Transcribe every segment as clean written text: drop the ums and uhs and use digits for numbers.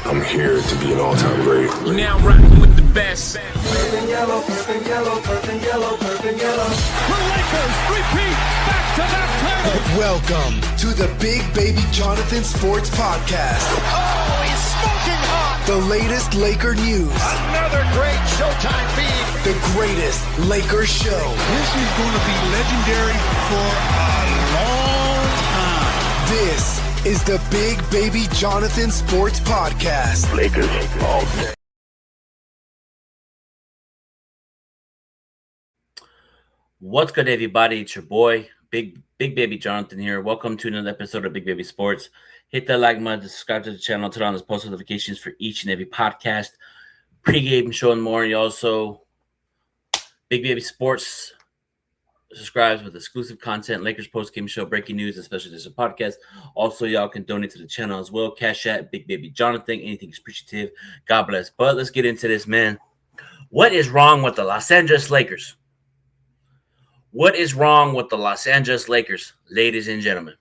I'm here to be an all-time great. You're now rocking with the best. Purple yellow, purple yellow, purple yellow, purple yellow. The Lakers repeat back-to-back titles. Welcome to the Big Baby Jonathan Sports Podcast. Oh, he's smoking hot. The latest Laker news. Another great Showtime feed. The greatest Lakers show. This is going to be legendary for a long time. This is the Big Baby Jonathan Sports Podcast. Lakers all day. What's good, everybody? It's your boy, Big Baby Jonathan here. Welcome to another episode of Big Baby Sports. Hit that like button, subscribe to the channel, turn on those post notifications for each and every podcast, pregame show, and more. You also, Big Baby Sports subscribes with exclusive content, Lakers post-game show, breaking news, and special edition podcast. Also, y'all can donate to the channel as well. Cash at Big Baby Jonathan. Anything is appreciative. God bless. But let's get into this, man. What is wrong with the Los Angeles Lakers? What is wrong with the Los Angeles Lakers, ladies and gentlemen?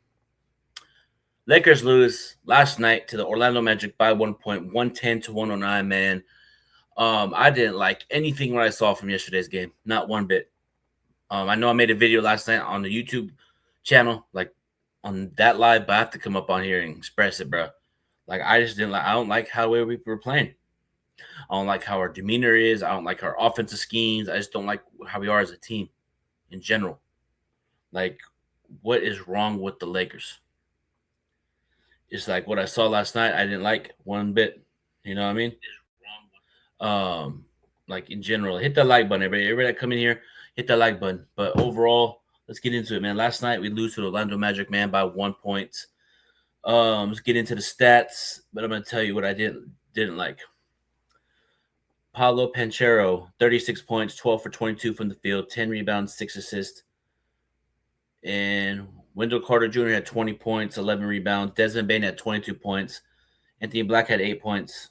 Lakers lose last night to the Orlando Magic by 1 point, 110-109, man. I didn't like anything what I saw from yesterday's game. Not one bit. I know I made a video last night on the YouTube channel, like on that live, but I have to come up on here and express it, bro. Like, I just didn't like, I don't like how we were playing. I don't like how our demeanor is. I don't like our offensive schemes. I just don't like how we are as a team in general. Like, what is wrong with the Lakers? It's like what I saw last night, I didn't like one bit. You know what I mean? Like in general, hit that like button, everybody that come in here, hit that like button. But overall, let's get into it, man. Last night we lose to the Orlando Magic, man, by 1 point. Let's get into the stats, but I'm gonna tell you what I didn't like. Paolo Banchero, 36 points, 12 for 22 from the field, 10 rebounds, 6 assists. And Wendell Carter Jr. had 20 points, 11 rebounds. Desmond Bane had 22 points. Anthony Black had 8 points.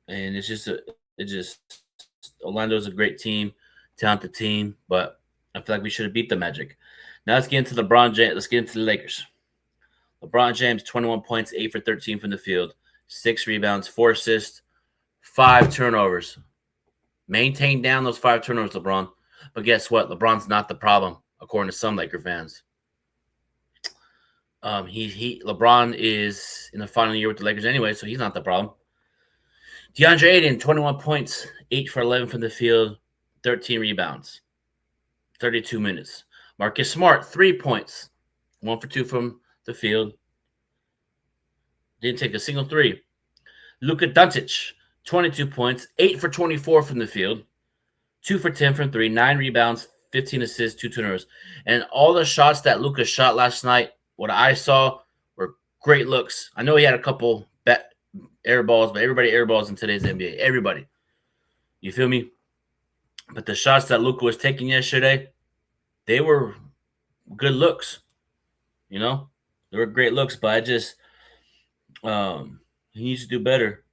And Orlando's a great team, talented team, but I feel like we should have beat the Magic. Now let's get into LeBron James. Let's get into the Lakers. LeBron James, 21 points, 8 for 13 from the field, 6 rebounds, 4 assists, 5 turnovers. Maintain down those 5 turnovers, LeBron. But guess what? LeBron's not the problem, according to some Laker fans. LeBron is in the final year with the Lakers anyway, so he's not the problem. DeAndre Ayton, 21 points, 8 for 11 from the field, 13 rebounds, 32 minutes. Marcus Smart, 3 points, 1 for 2 from the field. Didn't take a single three. Luka Doncic, 22 points, 8 for 24 from the field, 2 for 10 from 3, 9 rebounds, 15 assists, 2 turnovers. And all the shots that Luka shot last night, what I saw were great looks. I know he had a couple air balls, but everybody air balls in today's NBA. Everybody. You feel me? But the shots that Luka was taking yesterday, they were good looks. You know? They were great looks, but I just he needs to do better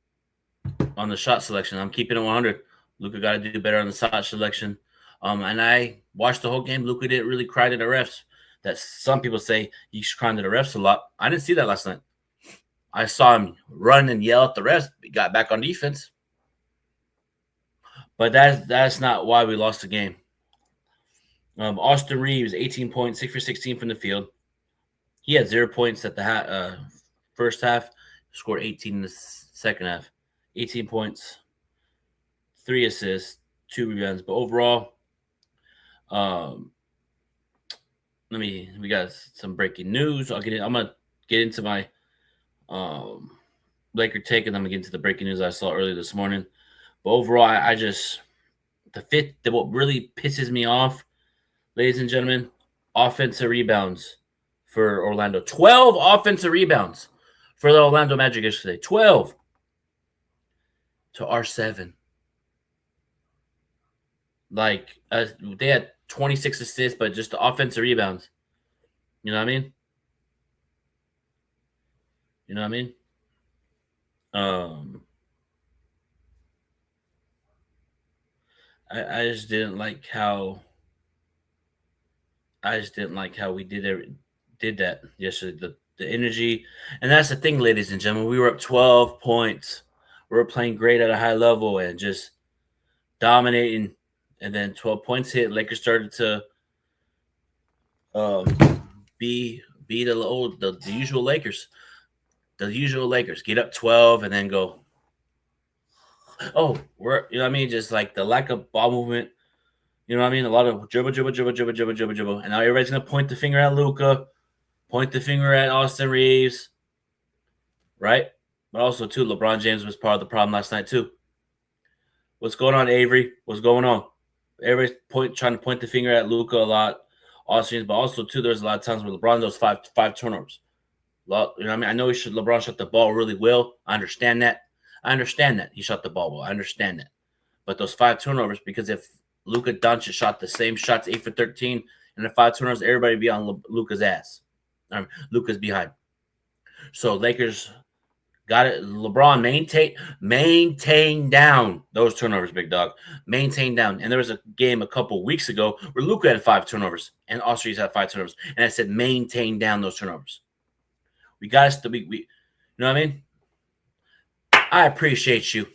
on the shot selection. I'm keeping it 100. Luka got to do better on the shot selection. And I watched the whole game. Luka didn't really cry to the refs. That some people say he's crying to the refs a lot. I didn't see that last night. I saw him run and yell at the refs. He got back on defense. But that's not why we lost the game. Austin Reeves, 18 points, 6 for 16 from the field. He had 0 points at the first half. Scored 18 in the second half. 18 points, 3 assists, 2 rebounds. But overall, we got some breaking news. I'm gonna get into my Laker take, and I'm gonna get into the breaking news I saw earlier this morning. But overall, what really pisses me off, ladies and gentlemen, offensive rebounds for Orlando. 12 offensive rebounds for the Orlando Magic yesterday. 12 to our 7. Like, they had 26 assists, but just the offensive rebounds. You know what I mean? You know what I mean? I just didn't like how we did that yesterday. The energy, and that's the thing, ladies and gentlemen. We were up 12 points we were playing great at a high level and just dominating. And then 12 points hit. Lakers started to be the usual Lakers. The usual Lakers get up 12 and then go, oh, we're, you know what I mean? Just like the lack of ball movement. You know what I mean? A lot of dribble. And now everybody's going to point the finger at Luka, point the finger at Austin Reeves, right? But also, too, LeBron James was part of the problem last night, too. What's going on, Avery? What's going on? Everybody's trying to point the finger at Luka a lot, Austin Reeves, but also, too, there's a lot of times where LeBron does five turnovers. You know what I mean? I know LeBron shot the ball really well. I understand that. He shot the ball well. I understand that. But those 5 turnovers, because if Luka Doncic shot the same shots, 8 for 13, and the 5 turnovers, everybody would be on Luka's ass. Luka's behind. So Lakers got it. LeBron maintain down those turnovers, big dog. Maintain down. And there was a game a couple weeks ago where Luka had 5 turnovers and Austin Reeves had 5 turnovers. And I said maintain down those turnovers. We got us to be, you know what I mean? I appreciate you.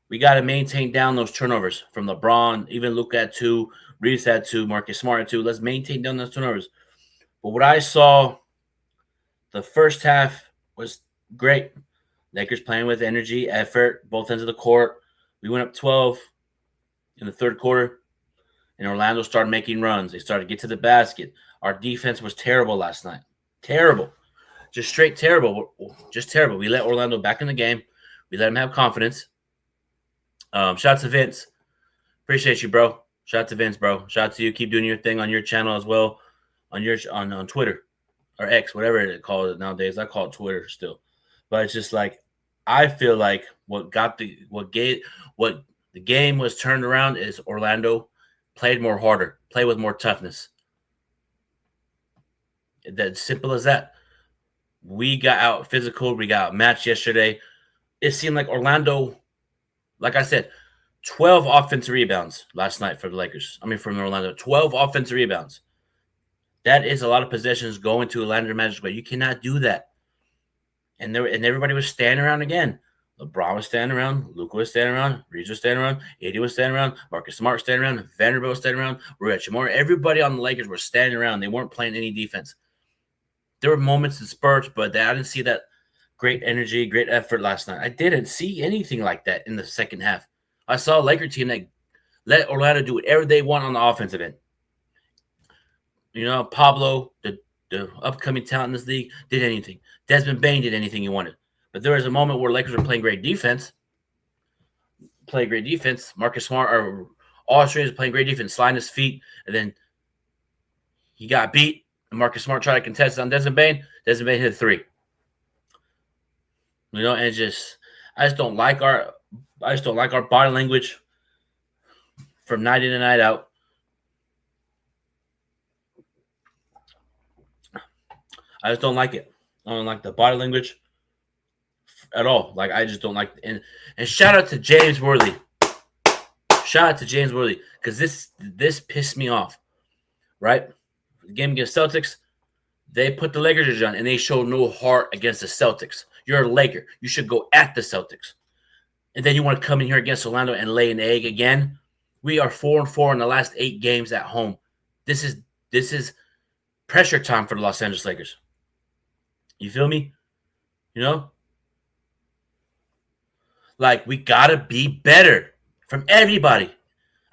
We got to maintain down those turnovers from LeBron. Even Luka had 2, Reeves had 2, Marcus Smart had 2. Let's maintain down those turnovers. But what I saw the first half was great. Lakers playing with energy, effort, both ends of the court. We went up 12 in the third quarter, and Orlando started making runs. They started to get to the basket. Our defense was terrible last night. Terrible. Just straight terrible. Just terrible. We let Orlando back in the game. We let them have confidence. Shout out to Vince. Appreciate you, bro. Shout out to Vince, bro. Shout out to you. Keep doing your thing on your channel as well, on Twitter or X, whatever it calls it nowadays. I call it Twitter still, but it's just like I feel like what the game was turned around is Orlando played more harder, played with more toughness. That's simple as that. We got out physical. We got matched yesterday. It seemed like Orlando, like I said, 12 offensive rebounds last night for the Lakers. From Orlando. 12 offensive rebounds. That is a lot of possessions going to Orlando Magic, but you cannot do that. And everybody was standing around again. LeBron was standing around. Luka was standing around. Reeves was standing around. AD was standing around. Marcus Smart was standing around. Vanderbilt was standing around. Rich Moore. Everybody on the Lakers were standing around. They weren't playing any defense. There were moments and spurts, but I didn't see that great energy, great effort last night. I didn't see anything like that in the second half. I saw a Laker team that let Orlando do whatever they want on the offensive end. You know, Pablo, the upcoming talent in this league, did anything. Desmond Bane did anything he wanted. But there was a moment where Lakers were playing great defense. Marcus Smart or Austin was playing great defense, sliding his feet, and then he got beat. And Marcus Smart tried to contest on Desmond Bane. Desmond Bane hit a 3. You know, and I just don't like our body language from night in and night out. I just don't like it. I don't like the body language at all. Like, I just don't like it. And shout out to James Worthy. Because this pissed me off. Right? The game against Celtics, they put the Lakers jersey on, and they showed no heart against the Celtics. You're a Laker. You should go at the Celtics. And then you want to come in here against Orlando and lay an egg again? We are 4-4 in the last 8 games at home. This is pressure time for the Los Angeles Lakers. You feel me? You know? Like, we got to be better from everybody.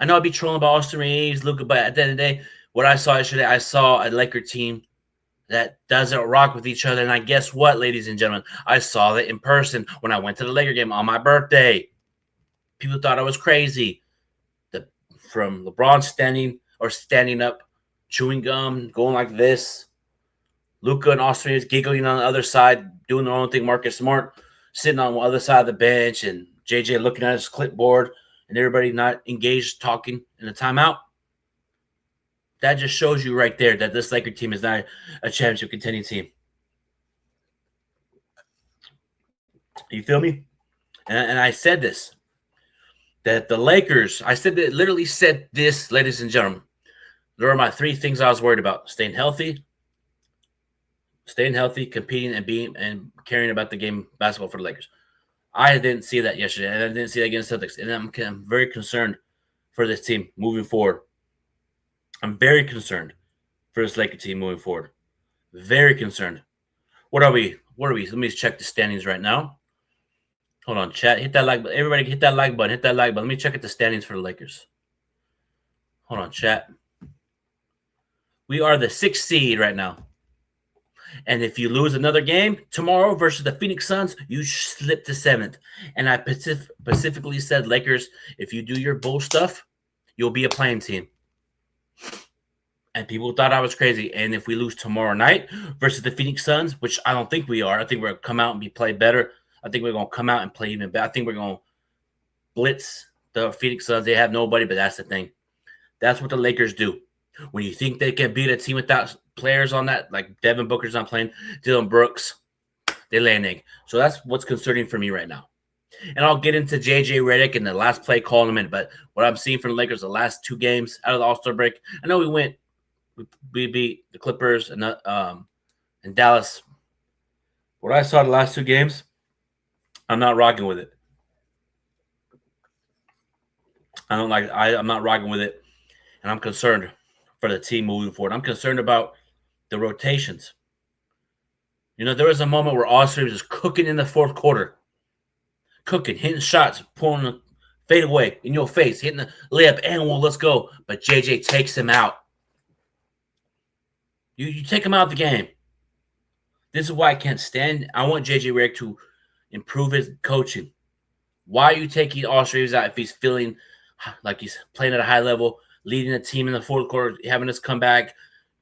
I know I'd be trolling about Austin Reeves, Luka, but at the end of the day, what I saw yesterday, I saw a Laker team that doesn't rock with each other. And I guess what, ladies and gentlemen? I saw that in person when I went to the Laker game on my birthday. People thought I was crazy. From LeBron standing up, chewing gum, going like this. Luka and Austin Reeves giggling on the other side, doing their own thing. Marcus Smart sitting on the other side of the bench, and JJ looking at his clipboard, and everybody not engaged talking in the timeout. That just shows you right there that this Laker team is not a championship contending team. You feel me? And I said this, that the Lakers, literally said this, ladies and gentlemen. There are my 3 things I was worried about: staying healthy, staying healthy, competing, and caring about the game basketball for the Lakers. I didn't see that yesterday, and I didn't see that against Celtics, and I'm very concerned for this team moving forward. I'm very concerned for this Laker team moving forward. Very concerned. What are we? Let me check the standings right now. Hold on, chat. Hit that like button. Everybody hit that like button. Hit that like button. Let me check at the standings for the Lakers. Hold on, chat. We are the 6th seed right now. And if you lose another game tomorrow versus the Phoenix Suns, you slip to 7th. And I specifically said, Lakers, if you do your bull stuff, you'll be a playing team. And people thought I was crazy. And if we lose tomorrow night versus the Phoenix Suns, which I don't think we are, I think we're going to come out and play better. I think we're going to come out and play even better. I think we're going to blitz the Phoenix Suns. They have nobody, but that's the thing. That's what the Lakers do. When you think they can beat a team without players on that, like Devin Booker's not playing, Dylan Brooks, they lay an egg. So that's what's concerning for me right now. And I'll get into J.J. Redick and the last play call in a minute. But what I'm seeing from the Lakers the last 2 games out of the All-Star break, I know we beat the Clippers and Dallas. What I saw the last 2 games, I'm not rocking with it. I'm not rocking with it. And I'm concerned for the team moving forward. I'm concerned about the rotations. There was a moment where Austin was just cooking in the 4th quarter. Cooking, hitting shots, pulling a fade away in your face, hitting the layup, and well, let's go. But JJ takes him out. You take him out of the game. This is why I can't stand. I want JJ Redick to improve his coaching. Why are you taking Austin Reeves out if he's feeling like he's playing at a high level, leading the team in the 4th quarter, having us come back?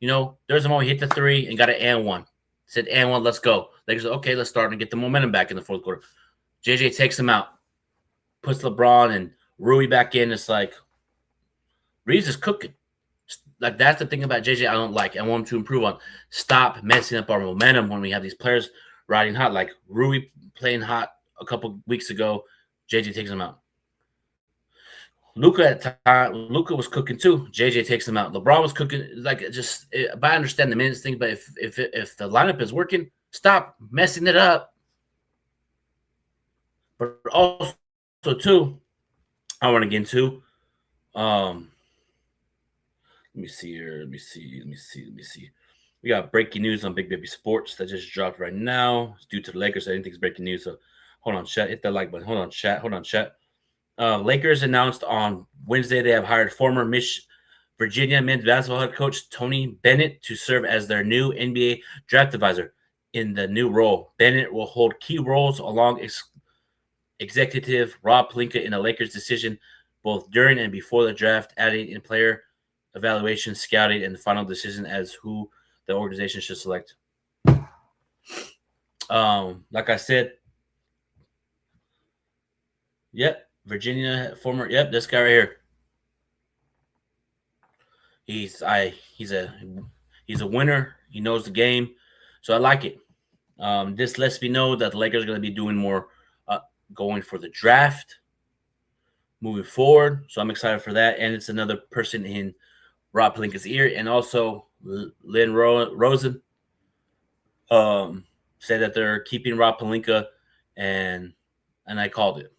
There's a moment he hit the 3 and got an and 1. Said, and 1, let's go. Lakers said, okay, let's start and get the momentum back in the 4th quarter. JJ takes him out, puts LeBron and Rui back in. It's like Reeves is cooking. Like, that's the thing about JJ I don't like. I want him to improve on. Stop messing up our momentum when we have these players riding hot. Like Rui playing hot a couple weeks ago, JJ takes him out. Luka at the time, Luka was cooking too. JJ takes him out. LeBron was cooking. But I understand the minutes thing. But if the lineup is working, stop messing it up. But also too, I want to get into. Let me see here. Let me see. We got breaking news on Big Baby Sports that just dropped right now. It's due to the Lakers. I didn't think it's breaking news. So hold on, chat. Hit that like button. Hold on, chat. Lakers announced on Wednesday they have hired former Virginia men's basketball head coach Tony Bennett to serve as their new NBA draft advisor. In the new role, Bennett will hold key roles along executive Rob Pelinka in the Lakers' decision both during and before the draft, adding in player evaluation, scouting, and the final decision as who the organization should select. Like I said, Virginia former, this guy right here. He's a winner. He knows the game, so I like it. This lets me know that the Lakers are going to be doing more, going for the draft, moving forward. So I'm excited for that, and it's another person in Rob Pelinka's ear, and also Lynn Rosen said that they're keeping Rob Pelinka, and I called it.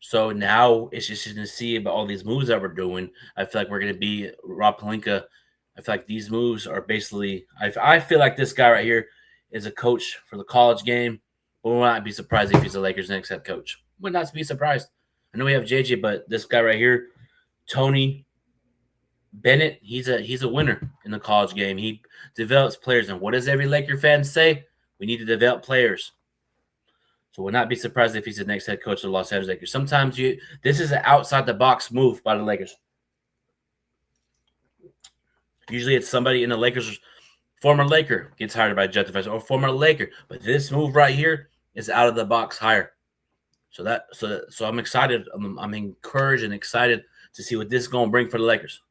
So now it's just to see about all these moves that we're doing. I feel like we're going to be Rob Pelinka. I feel like these moves are basically – I feel like this guy right here is a coach for the college game. But we would not be surprised if he's the Lakers' next head coach. Would not be surprised. I know we have JJ, but this guy right here, Tony Bennett, he's a winner in the college game. He develops players. And what does every Laker fan say? We need to develop players. So would not be surprised if he's the next head coach of the Los Angeles Lakers. Sometimes this is an outside-the-box move by the Lakers. Usually it's somebody in the Lakers, former Laker gets hired by Jeff Defense or former Laker. But this move right here is out-of-the-box hire. So I'm excited. I'm encouraged and excited to see what this is going to bring for the Lakers.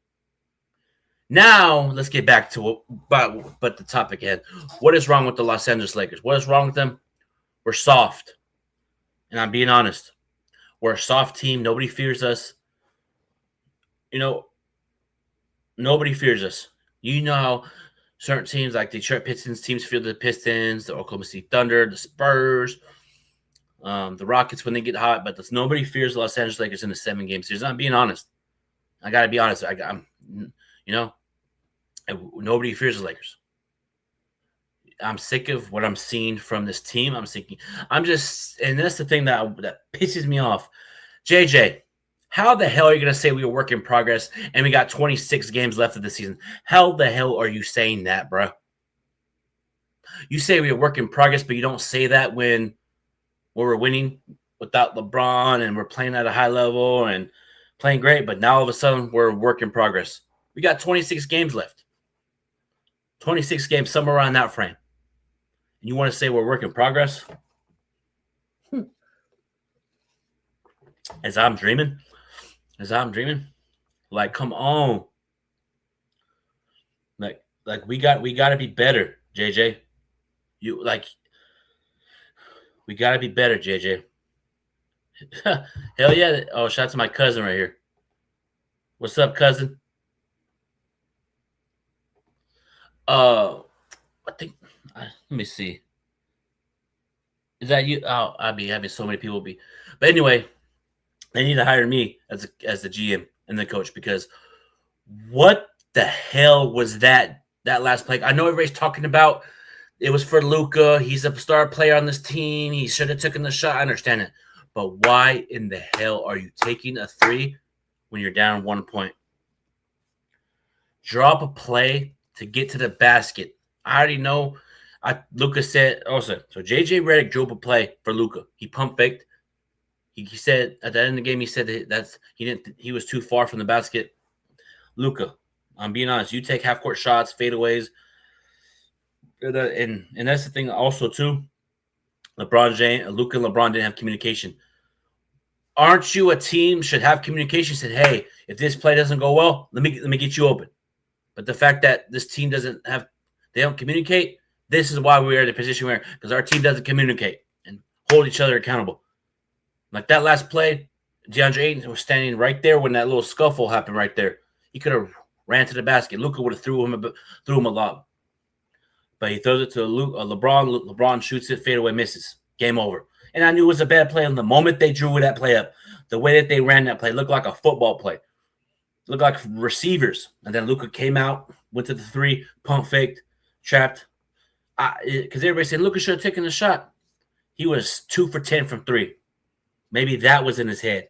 Now, let's get back to but the topic ahead. What is wrong with the Los Angeles Lakers? What is wrong with them? We're soft. And I'm being honest. We're a soft team. Nobody fears us. Nobody fears us. certain teams like Detroit Pistons teams feel the Pistons, the Oklahoma City Thunder, the Spurs, the Rockets when they get hot, but nobody fears the Los Angeles Lakers in the 7-game series. I'm being honest. I got to be honest. Nobody fears the Lakers. I'm sick of what I'm seeing from this team. And that's the thing that pisses me off. JJ, how the hell are you going to say we were work in progress and we got 26 games left of the season? How the hell are you saying that, bro? You say we are work in progress, but you don't say that when we're winning without LeBron and we're playing at a high level and playing great, but now all of a sudden we're work in progress. We got 26 games left. 26 games, somewhere around that frame. And you want to say we're work in progress? As I'm dreaming? Like, come on. Like we got to be better, JJ. We got to be better, JJ. Hell yeah. Oh, shout out to my cousin right here. What's up, cousin? I think let me see. Is that you? Oh, I'd be having so many people be. But anyway, they need to hire me as the GM and the coach, because what the hell was that last play? I know everybody's talking about it was for Luka. He's a star player on this team. He should have taken the shot. I understand it. But why in the hell are you taking a 3 when you're down 1 point? Drop a play to get to the basket. I already know. Luka said also. So JJ Redick drove a play for Luka. He pump faked. He said at the end of the game, he said that he was too far from the basket. Luka, I'm being honest. You take half court shots, fadeaways, and that's the thing also too. Luka and LeBron didn't have communication. Aren't you a team should have communication? Said, hey, if this play doesn't go well, let me get you open. But the fact that this team they don't communicate. This is why we're in the position we're in, because our team doesn't communicate and hold each other accountable. Like that last play, DeAndre Ayton was standing right there when that little scuffle happened right there. He could have ran to the basket. Luka would have threw him a lob. But he throws it to LeBron. LeBron shoots it, fadeaway, misses. Game over. And I knew it was a bad play. On the moment they drew that play up, the way that they ran that play looked like a football play. Looked like receivers. And then Luka came out, went to the 3, pump faked, trapped. Because everybody said Luka should have taken the shot. He was 2 for 10 from 3. Maybe that was in his head.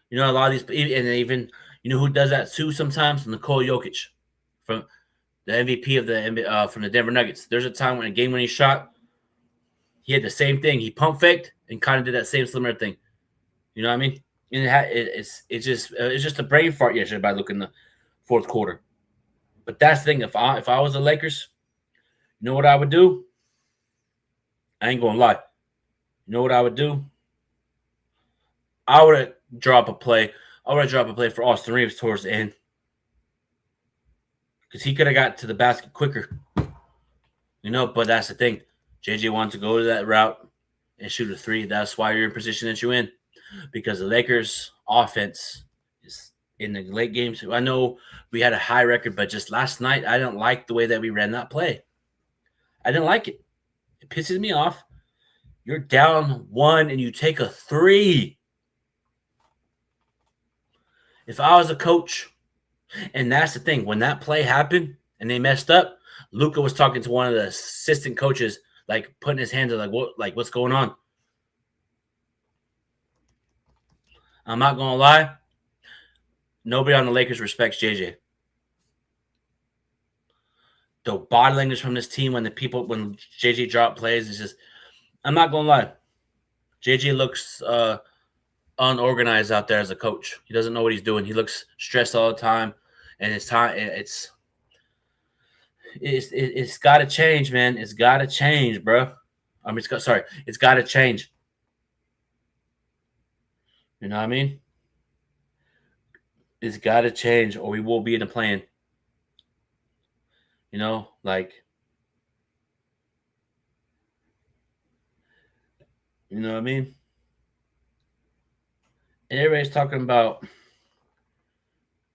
You know, a lot of these, and even, you know who does that too sometimes? Nikola Jokic, from the MVP of from the Denver Nuggets. There's a time when a game-winning shot, he had the same thing. He pump faked and kind of did that same similar thing. You know what I mean? And it's just a brain fart yesterday by looking the fourth quarter. But that's the thing. If I was the Lakers, you know what I would do? I ain't gonna lie. You know what I would do? I would drop a play. I would drop a play for Austin Reeves towards the end, because he could have got to the basket quicker. You know, but that's the thing. JJ wanted to go to that route and shoot a 3. That's why you're in position that you're in, because the Lakers' offense is in the late games. I know we had a high record, but just last night, I didn't like the way that we ran that play. I didn't like it. It pisses me off. You're down 1 and you take a 3. If I was a coach, and that's the thing, when that play happened and they messed up, Luka was talking to one of the assistant coaches, like putting his hands up, what's going on? I'm not gonna lie, nobody on the Lakers respects JJ. The body language from this team when JJ drop plays is just, I'm not gonna lie, JJ looks unorganized out there as a coach. He doesn't know what he's doing. He looks stressed all the time, and it's got to change, man. It's got to change, bro. It's got to change. You know what I mean? It's got to change, or we will be in the play-in. You know, like, you know what I mean? And everybody's talking about,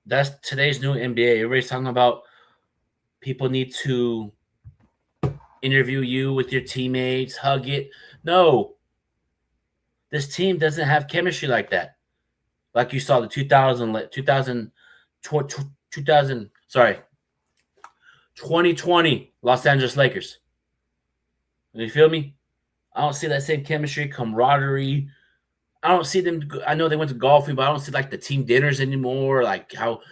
that's today's new NBA. Everybody's talking about people need to interview you with your teammates, hug it. No. This team doesn't have chemistry like that. Like you saw the 2020 Los Angeles Lakers. You feel me? I don't see that same chemistry, camaraderie. I don't see them. I know they went to golfing, but I don't see like the team dinners anymore. Like how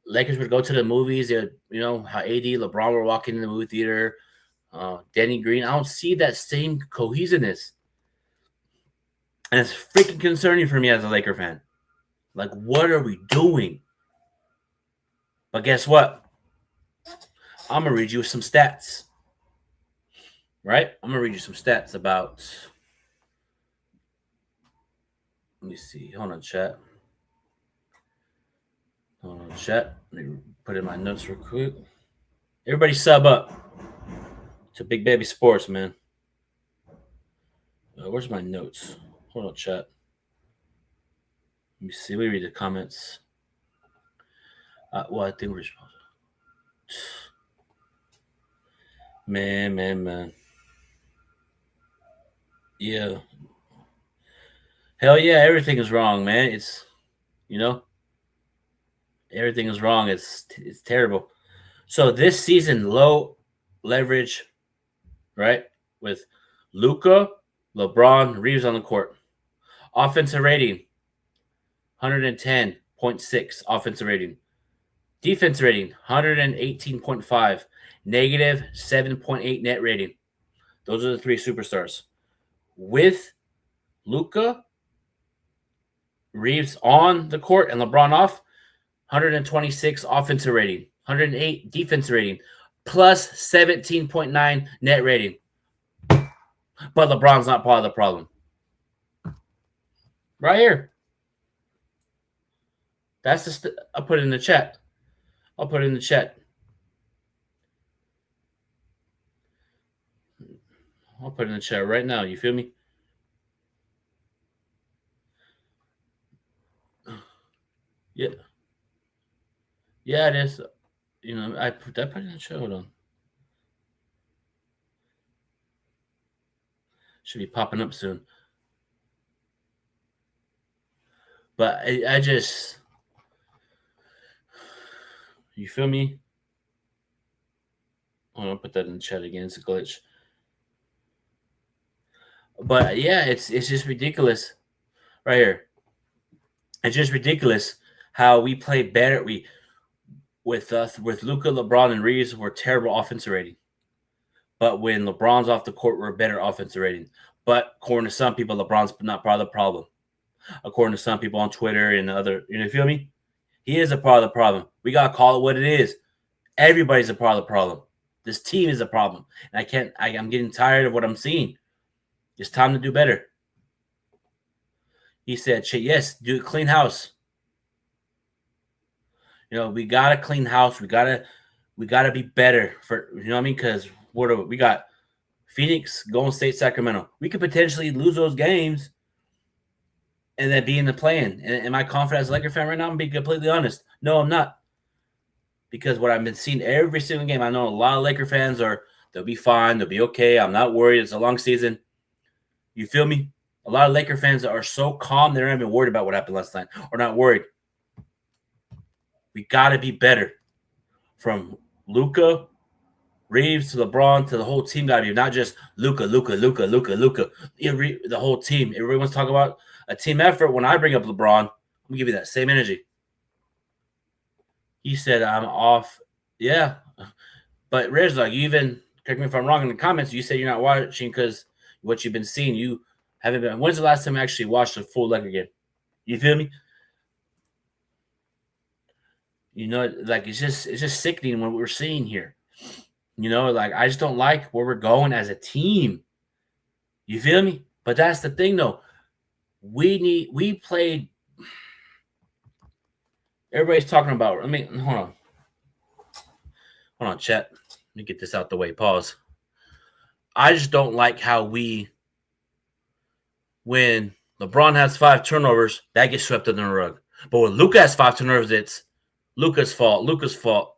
Lakers would go to the movies. How AD, LeBron were walking in the movie theater. Danny Green. I don't see that same cohesiveness. And it's freaking concerning for me as a Laker fan. Like, what are we doing? But guess what? I'm going to read you some stats. Right? I'm going to read you some stats about... Let me see. Hold on, chat. Let me put in my notes real quick. Everybody sub up to Big Baby Sports, man. Where's my notes? Hold on, chat. Let me see. Let me read the comments. I think we're supposed to. Man. Yeah. Hell yeah, everything is wrong, man. It's, everything is wrong. It's terrible. So this season, low leverage, right? With Luka, LeBron, Reeves on the court. Offensive rating, 110.6 offensive rating. Defense rating, 118.5. Negative 7.8 net rating. Those are the three superstars. With Luka, Reeves on the court, and LeBron off, 126 offensive rating, 108 defense rating, plus 17.9 net rating. But LeBron's not part of the problem. Right here. That's I'll put it in the chat. I'll put it in the chat right now. You feel me? Yeah. Yeah, it is. I put it in the chat. Hold on. Should be popping up soon. But I just... You feel me? I'll put that in the chat again. It's a glitch. But yeah, it's just ridiculous. Right here. It's just ridiculous how we play better. With Luka, LeBron, and Reeves, we're terrible offensive rating. But when LeBron's off the court, we're better offensive rating. But according to some people, LeBron's not part of the problem. According to some people on Twitter and other, you feel me? He is a part of the problem. We got to call it what it is. Everybody's a part of the problem. This team is a problem. And I'm getting tired of what I'm seeing. It's time to do better. He said, yes, do a clean house. We got to clean house. We got to be better for, you know what I mean? Because we got Phoenix, Golden State, Sacramento. We could potentially lose those games and then be in the play-in. And am I confident as a Laker fan right now? I'm being completely honest. No, I'm not. Because what I've been seeing every single game, I know a lot of Laker fans they'll be fine. They'll be okay. I'm not worried. It's a long season. You feel me? A lot of Laker fans are so calm, they're not even worried about what happened last night or not worried. We got to be better. From Luka, Reeves to LeBron to the whole team got to be not just Luka. The whole team. Everybody wants to talk about a team effort. When I bring up LeBron, I'm going to give you that same energy. He said, I'm off. Yeah. But Rezak, you even, correct me if I'm wrong in the comments, you said you're not watching because what you've been seeing, you haven't been. When's the last time you actually watched a full Laker game? You feel me? It's just sickening what we're seeing here. I just don't like where we're going as a team. You feel me? But that's the thing, though. We played. Everybody's talking about. Hold on, chat. Let me get this out the way. Pause. I just don't like how when LeBron has 5 turnovers, that gets swept under the rug. But when Luka has 5 turnovers, it's Luka's fault.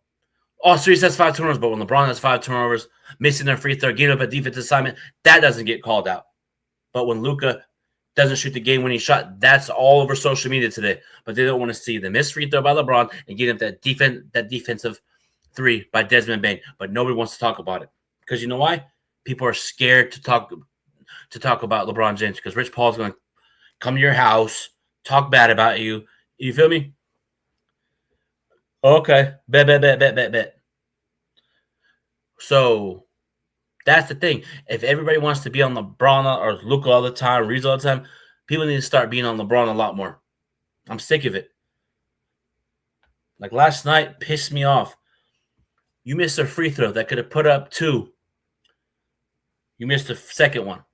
All series has 5 turnovers, but when LeBron has 5 turnovers, missing their free throw, giving up a defensive assignment, that doesn't get called out. But when Luka doesn't shoot the game-winning shot, that's all over social media today. But they don't want to see the missed free throw by LeBron and getting that defensive three by Desmond Bane. But nobody wants to talk about it because you know why? People are scared to talk about LeBron James because Rich Paul's going to come to your house, talk bad about you. You feel me? Okay, bet. So that's the thing. If everybody wants to be on LeBron or Luka all the time, Reeves all the time, people need to start being on LeBron a lot more. I'm sick of it. Like last night pissed me off. You missed a free throw that could have put up 2. You missed the second one.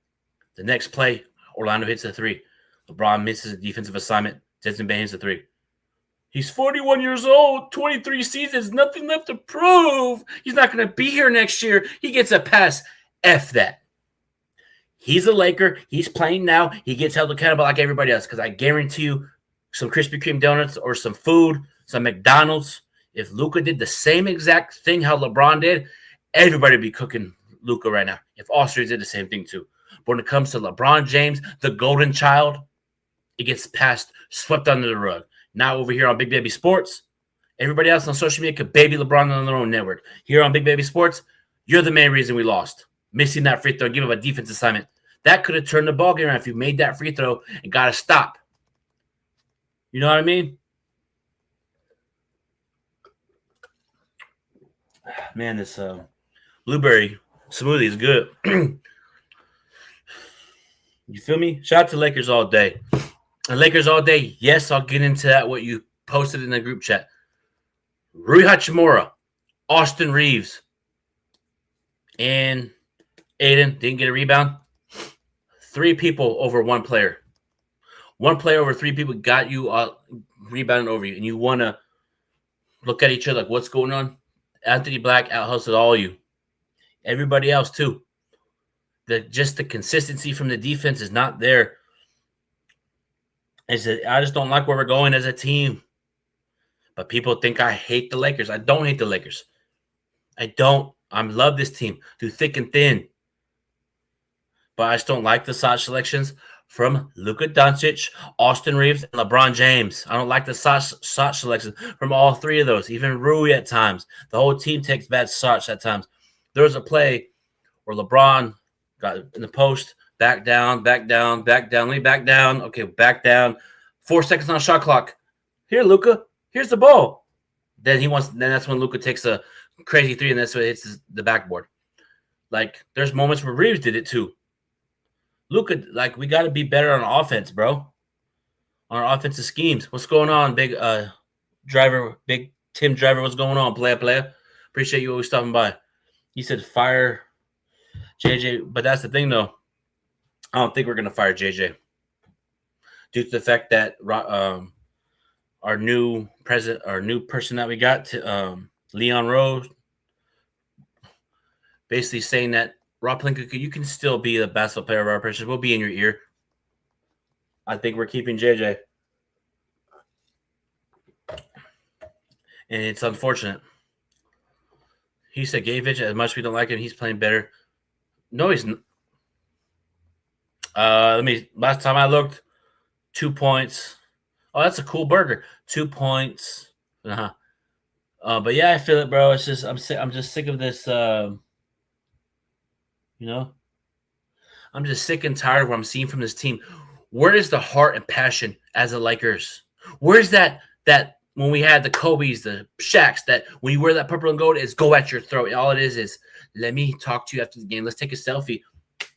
The next play, Orlando hits a 3. LeBron misses a defensive assignment. Desmond Bane hits a 3. He's 41 years old, 23 seasons, nothing left to prove. He's not going to be here next year. He gets a pass. F that. He's a Laker. He's playing now. He gets held accountable like everybody else because I guarantee you some Krispy Kreme donuts or some food, some McDonald's, if Luka did the same exact thing how LeBron did, everybody would be cooking Luka right now. If all series did the same thing too. But when it comes to LeBron James, the golden child, it gets swept under the rug. Now over here on Big Baby Sports, everybody else on social media could baby LeBron on their own network. Here on Big Baby Sports, you're the main reason we lost. Missing that free throw, give up a defense assignment. That could have turned the ball game around if you made that free throw and got to stop. You know what I mean? Man, this blueberry smoothie is good. You feel me? Shout out to Lakers all day. And Lakers all day, yes, I'll get into that, what you posted in the group chat. Rui Hachimura, Austin Reeves, and Aiden didn't get a rebound. 3 people over 1 player. 1 player over 3 people got you rebounding over you, and you want to look at each other like, what's going on? Anthony Black out-hustled all you. Everybody else, too. Just the consistency from the defense is not there. I just don't like where we're going as a team. But people think I hate the Lakers. I don't hate the Lakers. I don't. I love this team through thick and thin. But I just don't like the shot selections from Luka Doncic, Austin Reeves, and LeBron James. I don't like the shot selections from all 3 of those, even Rui at times. The whole team takes bad shots at times. There was a play where LeBron got in the post, back down. Let me back down. Okay, back down. 4 seconds on shot clock. Here, Luka. Here's the ball. Then that's when Luka takes a crazy 3, and that's when it hits the backboard. Like, there's moments where Reeves did it too. Luka, like, we got to be better on offense, bro. On our offensive schemes. What's going on, big Tim Driver? What's going on, player? Appreciate you always stopping by. He said fire JJ, but that's the thing, though. I don't think we're going to fire JJ due to the fact that our new person that we got, Leon Rose, basically saying that Rob Pelinka, you can still be the basketball player of our pressures. We'll be in your ear. I think we're keeping JJ. And it's unfortunate. He said Gavich, as much as we don't like him, he's playing better. No, he's not. Last time I looked, 2 points. Oh, that's a cool burger. 2 points. But yeah, I feel it, bro. It's just I'm just sick of this. I'm just sick and tired of what I'm seeing from this team. Where is the heart and passion as the Lakers? Where's that when we had the Kobe's, the Shaqs, that when you wear that purple and gold, is go at your throat. All it is let me talk to you after the game. Let's take a selfie.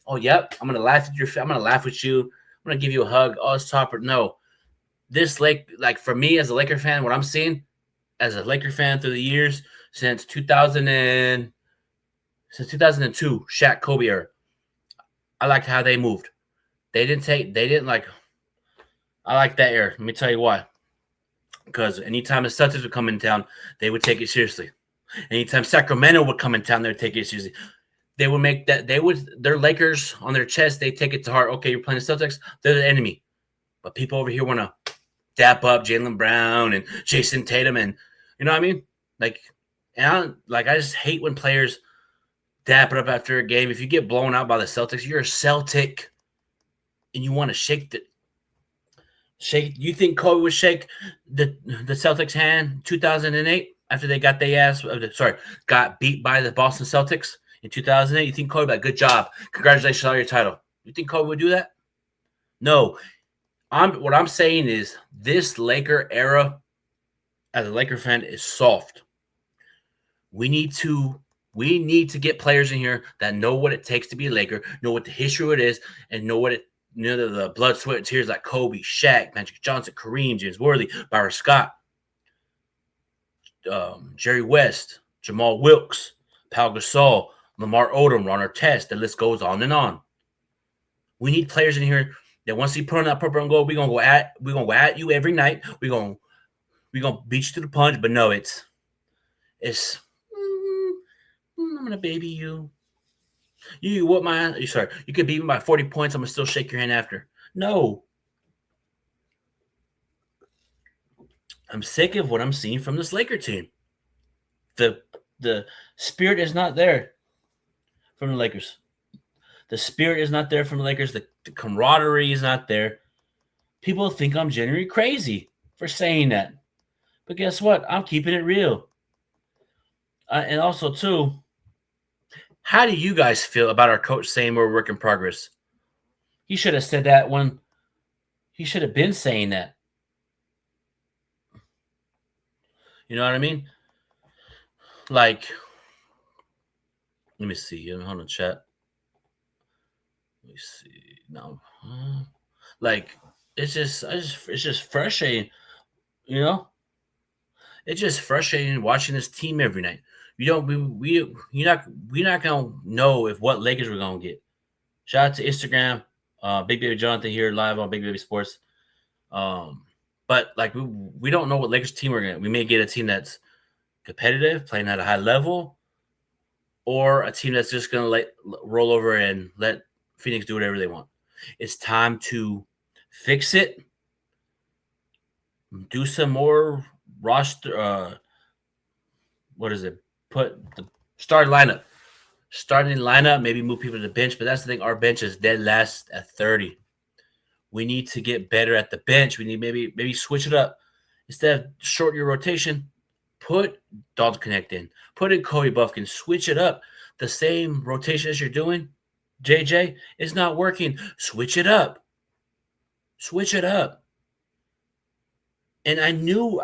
Oh, yep. I'm gonna laugh at I'm gonna laugh with you. I'm gonna give you a hug. Oh, it's topper. No, this like for me as a Laker fan, what I'm seeing as a Laker fan through the years since 2002, Shaq Kobe era, I liked how they moved. I like that era. Let me tell you why. Because anytime the Celtics would come in town, they would take it seriously. Anytime Sacramento would come in town, they would take it seriously. They would make that, their Lakers on their chest, they take it to heart. Okay, you're playing the Celtics, they're the enemy. But people over here want to dap up Jaylen Brown and Jason Tatum, and you know what I mean? Like, And I just hate when players dap it up after a game. If you get blown out by the Celtics, you're a Celtic, and you want to shake. You think Kobe would shake the Celtics' hand 2008 after they got got beat by the Boston Celtics in 2008? You think Kobe, like, good job, congratulations on your title? You think Kobe would do that? No. What I'm saying is this Laker era, as a Laker fan, is soft. We need to get players in here that know what it takes to be a Laker, know what the history it is, and know what the blood, sweat, and tears like Kobe, Shaq, Magic Johnson, Kareem, James Worthy, Byron Scott, Jerry West, Jamal Wilkes, Pau Gasol, Lamar Odom, Ron Artest. The list goes on and on. We need players in here that once you put on that purple and gold, we're gonna go at you every night. We're gonna beat you to the punch. But no, it's I'm gonna baby you. You could beat me by 40 points. I'm gonna still shake your hand after. No. I'm sick of what I'm seeing from this Laker team. The spirit is not there from the Lakers. The spirit is not there from the Lakers. The camaraderie is not there. People think I'm genuinely crazy for saying that. But guess what? I'm keeping it real. And also, too, how do you guys feel about our coach saying we're a work in progress? He should have said that when he should have been saying that. You know what I mean? Like, let me see. Hold on, chat. Let me see. No. Like, it's just frustrating, you know? It's just frustrating watching this team every night. You're not gonna know if what Lakers we're gonna get. Shout out to Instagram, Big Baby Jonathan here live on Big Baby Sports. But like we don't know what Lakers team we're gonna. We may get a team that's competitive, playing at a high level, or a team that's just gonna roll over and let Phoenix do whatever they want. It's time to fix it. Do some more roster. What is it? Put the starting lineup. Maybe move people to the bench. But that's the thing. Our bench is dead last at 30. We need to get better at the bench. We need maybe switch it up. Instead of shorten your rotation, put Dalton Connect in. Put in Kobe Buffkin. Switch it up. The same rotation as you're doing, JJ, is not working. Switch it up. And I knew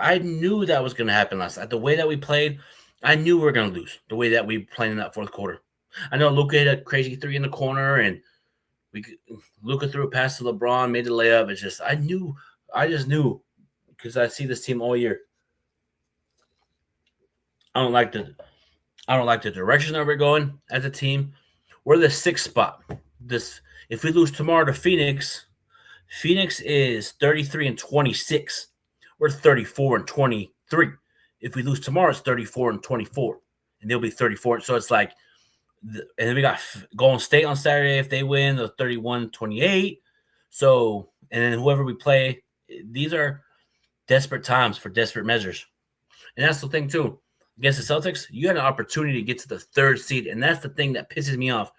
that was going to happen last night. The way that we played, I knew we were going to lose. The way that we played in that fourth quarter. I know Luka hit a crazy three in the corner, and Luka threw a pass to LeBron, made the layup. It's just I just knew because I see this team all year. I don't like the direction that we're going as a team. We're the 6th spot. If we lose tomorrow to Phoenix is 33-26. We're 34-23. If we lose tomorrow, it's 34-24, and they'll be 34. So it's like, and then we got Golden State on Saturday. If they win, they're 31-28. So, and then whoever we play, these are desperate times for desperate measures. And that's the thing too. Against the Celtics, you had an opportunity to get to the 3rd seed, and that's the thing that pisses me off.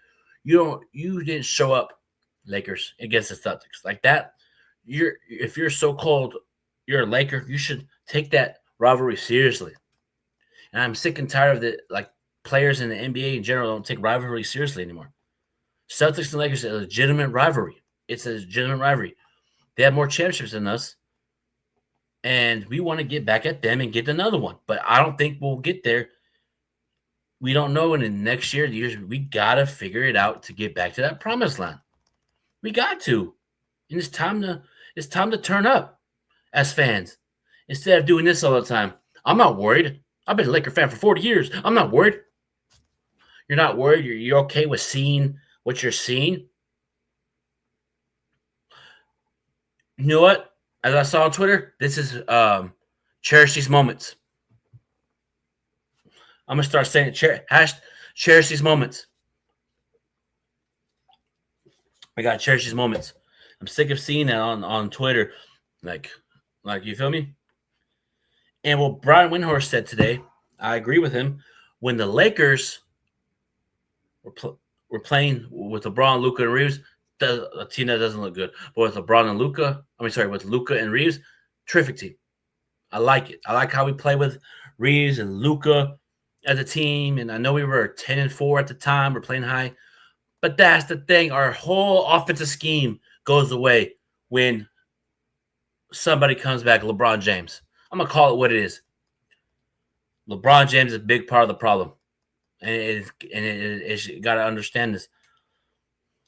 You didn't show up, Lakers, against the Celtics like that. If you're so-called you're a Laker, you should take that rivalry seriously. And I'm sick and tired of the players in the NBA in general don't take rivalry seriously anymore. Celtics and Lakers are a legitimate rivalry. It's a legitimate rivalry. They have more championships than us, and we want to get back at them and get another one. But I don't think we'll get there. We don't know. And in the next year, we got to figure it out to get back to that promised land. We got to. And it's time to turn up as fans instead of doing this all the time. I'm not worried. I've been a Laker fan for 40 years. I'm not worried. You're not worried. You're okay with seeing what you're seeing. You know what? As I saw on Twitter, this is cherish these moments. I'm going to start saying it. Cherish these moments. I got to cherish these moments. I'm sick of seeing that on Twitter. Like, you feel me? And what Brian Windhorst said today, I agree with him. When the Lakers were playing with LeBron, Luka, and Reeves, a team that doesn't look good. But with LeBron and Luka, with Luka and Reeves, terrific team. I like it. I like how we play with Reeves and Luka as a team. And I know we were 10-4 at the time. We're playing high. But that's the thing. Our whole offensive scheme goes away when somebody comes back, LeBron James. I'm going to call it what it is. LeBron James is a big part of the problem. And you got to understand this.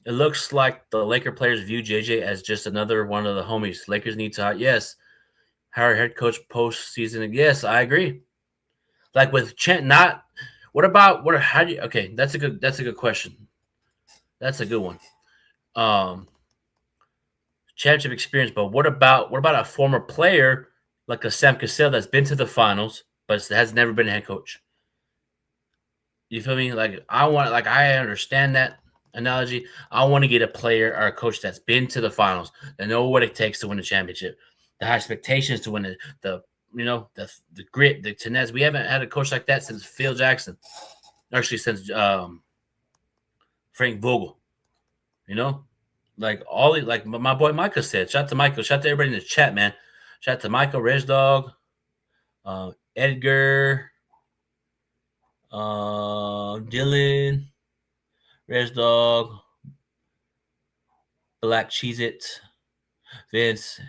It looks like the Laker players view JJ as just another one of the homies. Lakers need to hire head coach postseason. Yes, I agree. Like with okay, that's a good question. That's a good one. Championship experience, but what about a former player like a Sam Cassell that's been to the finals but has never been a head coach? You feel me? I understand that analogy. I want to get a player or a coach that's been to the finals, that know what it takes to win a championship, the high expectations to win the grit, the tenacity. We haven't had a coach like that since Phil Jackson, actually since Frank Vogel. Like my boy Michael said. Shout out to Michael. Shout out to everybody in the chat, man. Shout out to Michael, Reg Dog, Edgar, Dylan, Reg Dog, Black Cheez-It, Vince,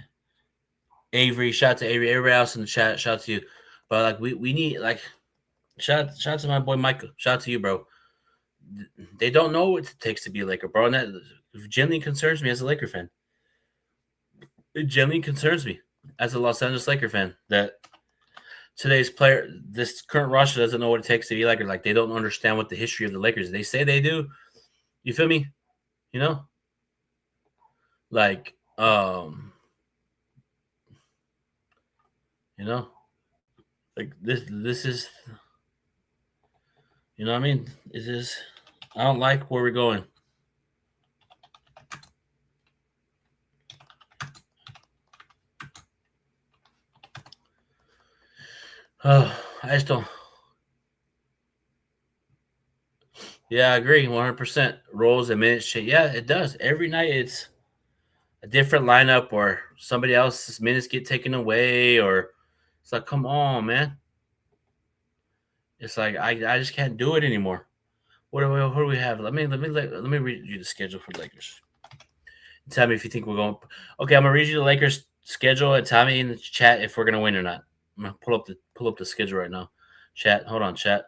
Avery. Shout out to Avery. Everybody else in the chat. Shout out to you. But we need shout out to my boy Michael. Shout out to you, bro. They don't know what it takes to be a Laker, bro. And that genuinely concerns me as a Laker fan. It genuinely concerns me as a Los Angeles Laker fan that this current roster doesn't know what it takes to be a Laker. Like, they don't understand what the history of the Lakers. They say they do. You feel me? Like this is, what I mean? I don't like where we're going. I just don't. Yeah, I agree 100%. Rolls and minutes. Yeah, it does. Every night it's a different lineup, or somebody else's minutes get taken away, or it's like, come on, man. It's like I just can't do it anymore. What do we have? Let me read you the schedule for the Lakers. Tell me if you think we're going. Okay, I'm gonna read you the Lakers schedule and tell me in the chat if we're gonna win or not. I'm gonna pull up the schedule right now. Chat, hold on, chat.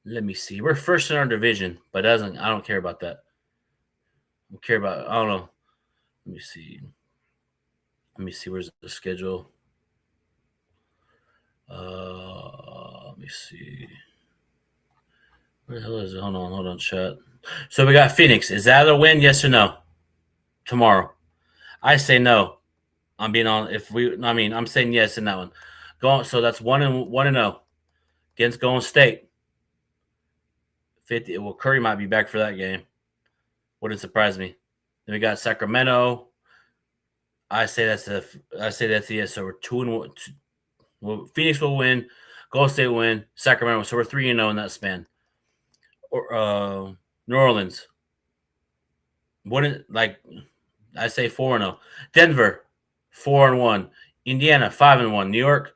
Let me see. We're first in our division, but I don't care about that. I don't know. Let me see. Where's the schedule? Let me see. Where the hell is it? Hold on, chat. So we got Phoenix. Is that a win? Yes or no? Tomorrow. I say no. I'm saying yes in that one. So that's 1-0 against Golden State. 50. Well, Curry might be back for that game. Wouldn't surprise me. Then we got Sacramento. I say that's a yes. So we're 2-1. Well, Phoenix will win. Golden State will win. Sacramento. So we're 3-0 in that span. Or New Orleans. I say 4-0. Denver 4-1. Indiana 5-1. New York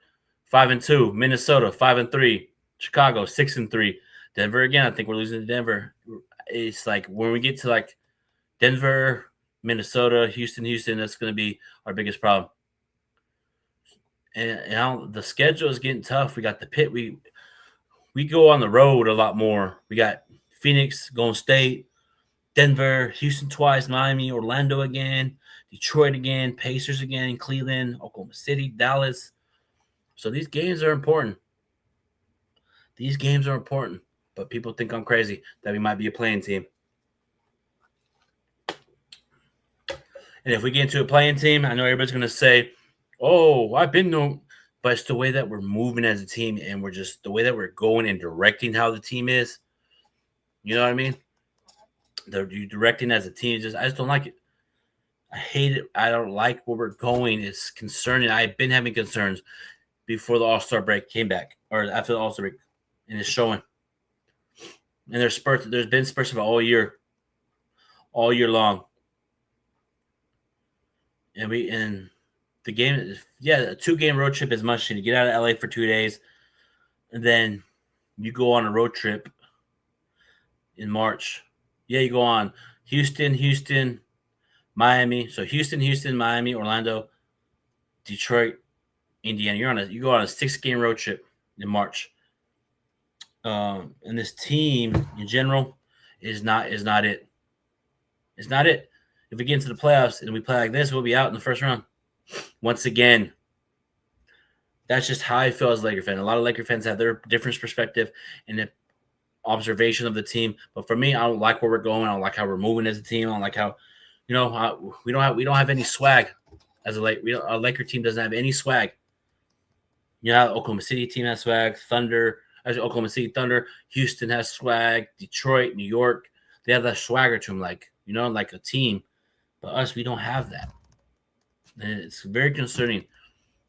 5-2. Minnesota 5-3. Chicago 6-3. Denver again. I think we're losing to Denver. It's like when we get to like Denver, Minnesota, Houston, that's going to be our biggest problem. And the schedule is getting tough. We got the pit. We go on the road a lot more. We got Phoenix, Golden State, Denver, Houston twice, Miami, Orlando again, Detroit again, Pacers again, Cleveland, Oklahoma City, Dallas. So these games are important. But people think I'm crazy that we might be a playing team. And if we get into a playing team, I know everybody's going to say, oh, I've been known. But it's the way that we're moving as a team, and we're just the way that we're going and directing how the team is. You know what I mean? You directing as a team, I just don't like it. I hate it. I don't like where we're going. It's concerning. I've been having concerns. before the All-Star break came back, or after the All-Star break, and it's showing. And there's been spurts of it all year long. And the game, a 2-game road trip is much. You get out of LA for 2 days, and then you go on a road trip in March. Yeah, you go on Houston, Miami. So Houston, Miami, Orlando, Detroit, Indiana. You go on a 6-game road trip in March. And this team in general is not it. It's not it. If we get into the playoffs and we play like this, we'll be out in the first round. Once again, that's just how I feel as a Laker fan. A lot of Laker fans have their different perspective and the observation of the team. But for me, I don't like where we're going. I don't like how we're moving as a team. I don't like how, we don't have any swag as a Laker. Our Laker team doesn't have any swag. Oklahoma City team has swag. Oklahoma City Thunder. Houston has swag. Detroit, New York, they have that swagger to them, like a team. But us, we don't have that. And it's very concerning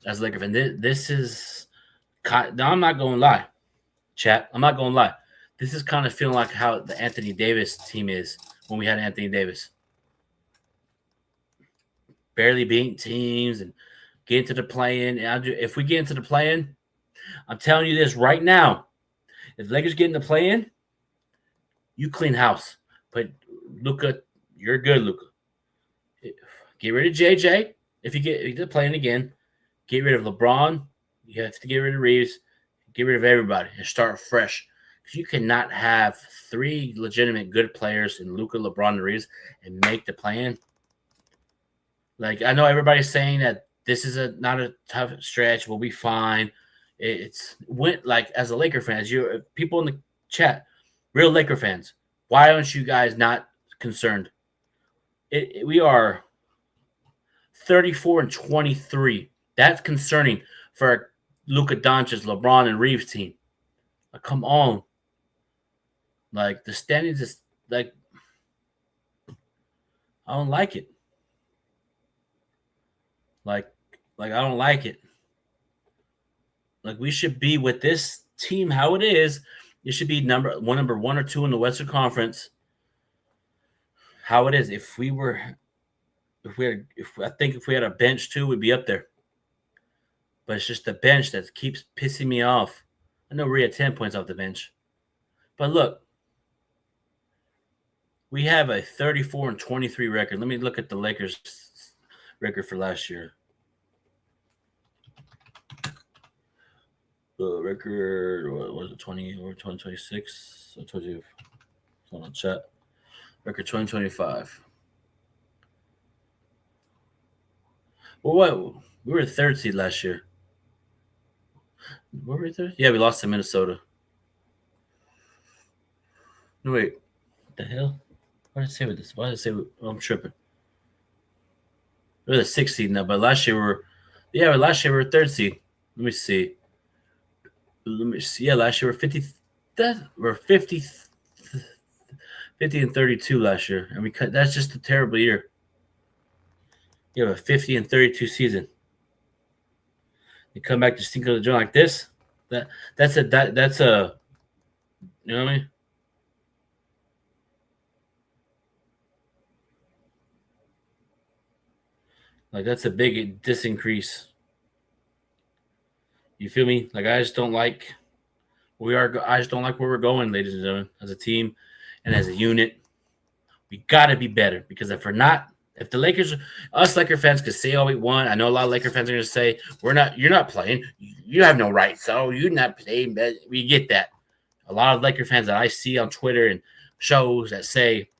as a Laker fan. This is – now I'm not going to lie, chat. I'm not going to lie. This is kind of feeling like how the Anthony Davis team is when we had Anthony Davis. Barely beating teams and get into the play-in. If we get into the play-in, I'm telling you this right now. If the Lakers get in the play-in, you clean house. But Luka, you're good, Luka. Get rid of JJ. If you get the play-in again, get rid of LeBron. You have to get rid of Reeves. Get rid of everybody and start fresh. Because you cannot have 3 legitimate good players in Luka, LeBron, and Reeves and make the play-in. Like, I know everybody's saying that this is not a tough stretch. We'll be fine. As a Laker fan, people in the chat, real Laker fans, why aren't you guys not concerned? We are 34-23. That's concerning for Luka Doncic, LeBron, and Reeves team. Like, come on. Like, the standings is like, I don't like it. Like I don't like it. Like, we should be with this team how it is. It should be number 1 or 2 in the Western Conference. How it is. If we had a bench too, we'd be up there. But it's just the bench that keeps pissing me off. I know we're at 10 points off the bench. But look, we have a 34-23 record. Let me look at the Lakers record for last year. The record, what was it, 20 or 2026? I told you, hold on, chat. Record 2025. Well, what? We were 3rd seed last year. Were we 3rd? Yeah, we lost to Minnesota. No, wait. What the hell? Why did it say with this? Why did it say I'm tripping? We're the 6th seed now, but last year we were 3rd seed. Let me see. Yeah, last year we're 50 and 32 last year, and that's just a terrible year. You have a 50 and 32 season. You come back to Cinco de Mayo like this. That's a you know what I mean? Like, that's a big disincrease. You feel me? Like, I just don't like where we're going, ladies and gentlemen, as a team and as a unit. We got to be better, because if the Lakers, us Laker fans could say all we want. I know a lot of Laker fans are going to say, you're not playing. You have no right. So you're not playing. But we get that. A lot of Laker fans that I see on Twitter and shows that say,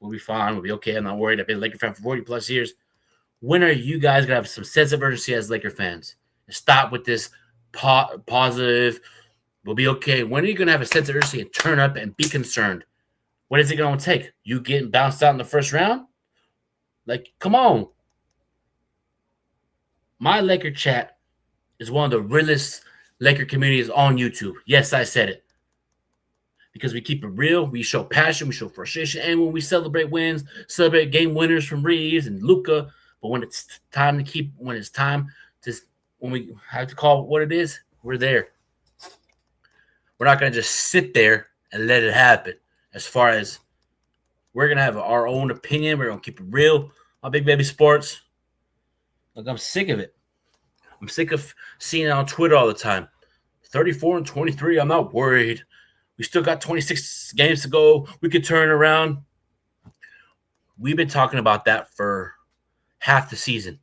we'll be fine. We'll be okay. I'm not worried. I've been a Laker fan for 40 plus years. When are you guys going to have some sense of urgency as Laker fans? Stop with this positive, we'll be okay. When are you going to have a sense of urgency and turn up and be concerned? What is it going to take? You getting bounced out in the first round? Like, come on. My Laker chat is one of the realest Laker communities on YouTube. Yes, I said it. Because we keep it real, we show passion, we show frustration, and when we celebrate wins, celebrate game winners from Reeves and Luka. But when it's time to when we have to call what it is, we're there. We're not going to just sit there and let it happen. As far as we're going to have our own opinion, we're going to keep it real on Big Baby Sports. Look, I'm sick of it. I'm sick of seeing it on Twitter all the time. 34-23, I'm not worried. We still got 26 games to go. We could turn around. We've been talking about that for half the season.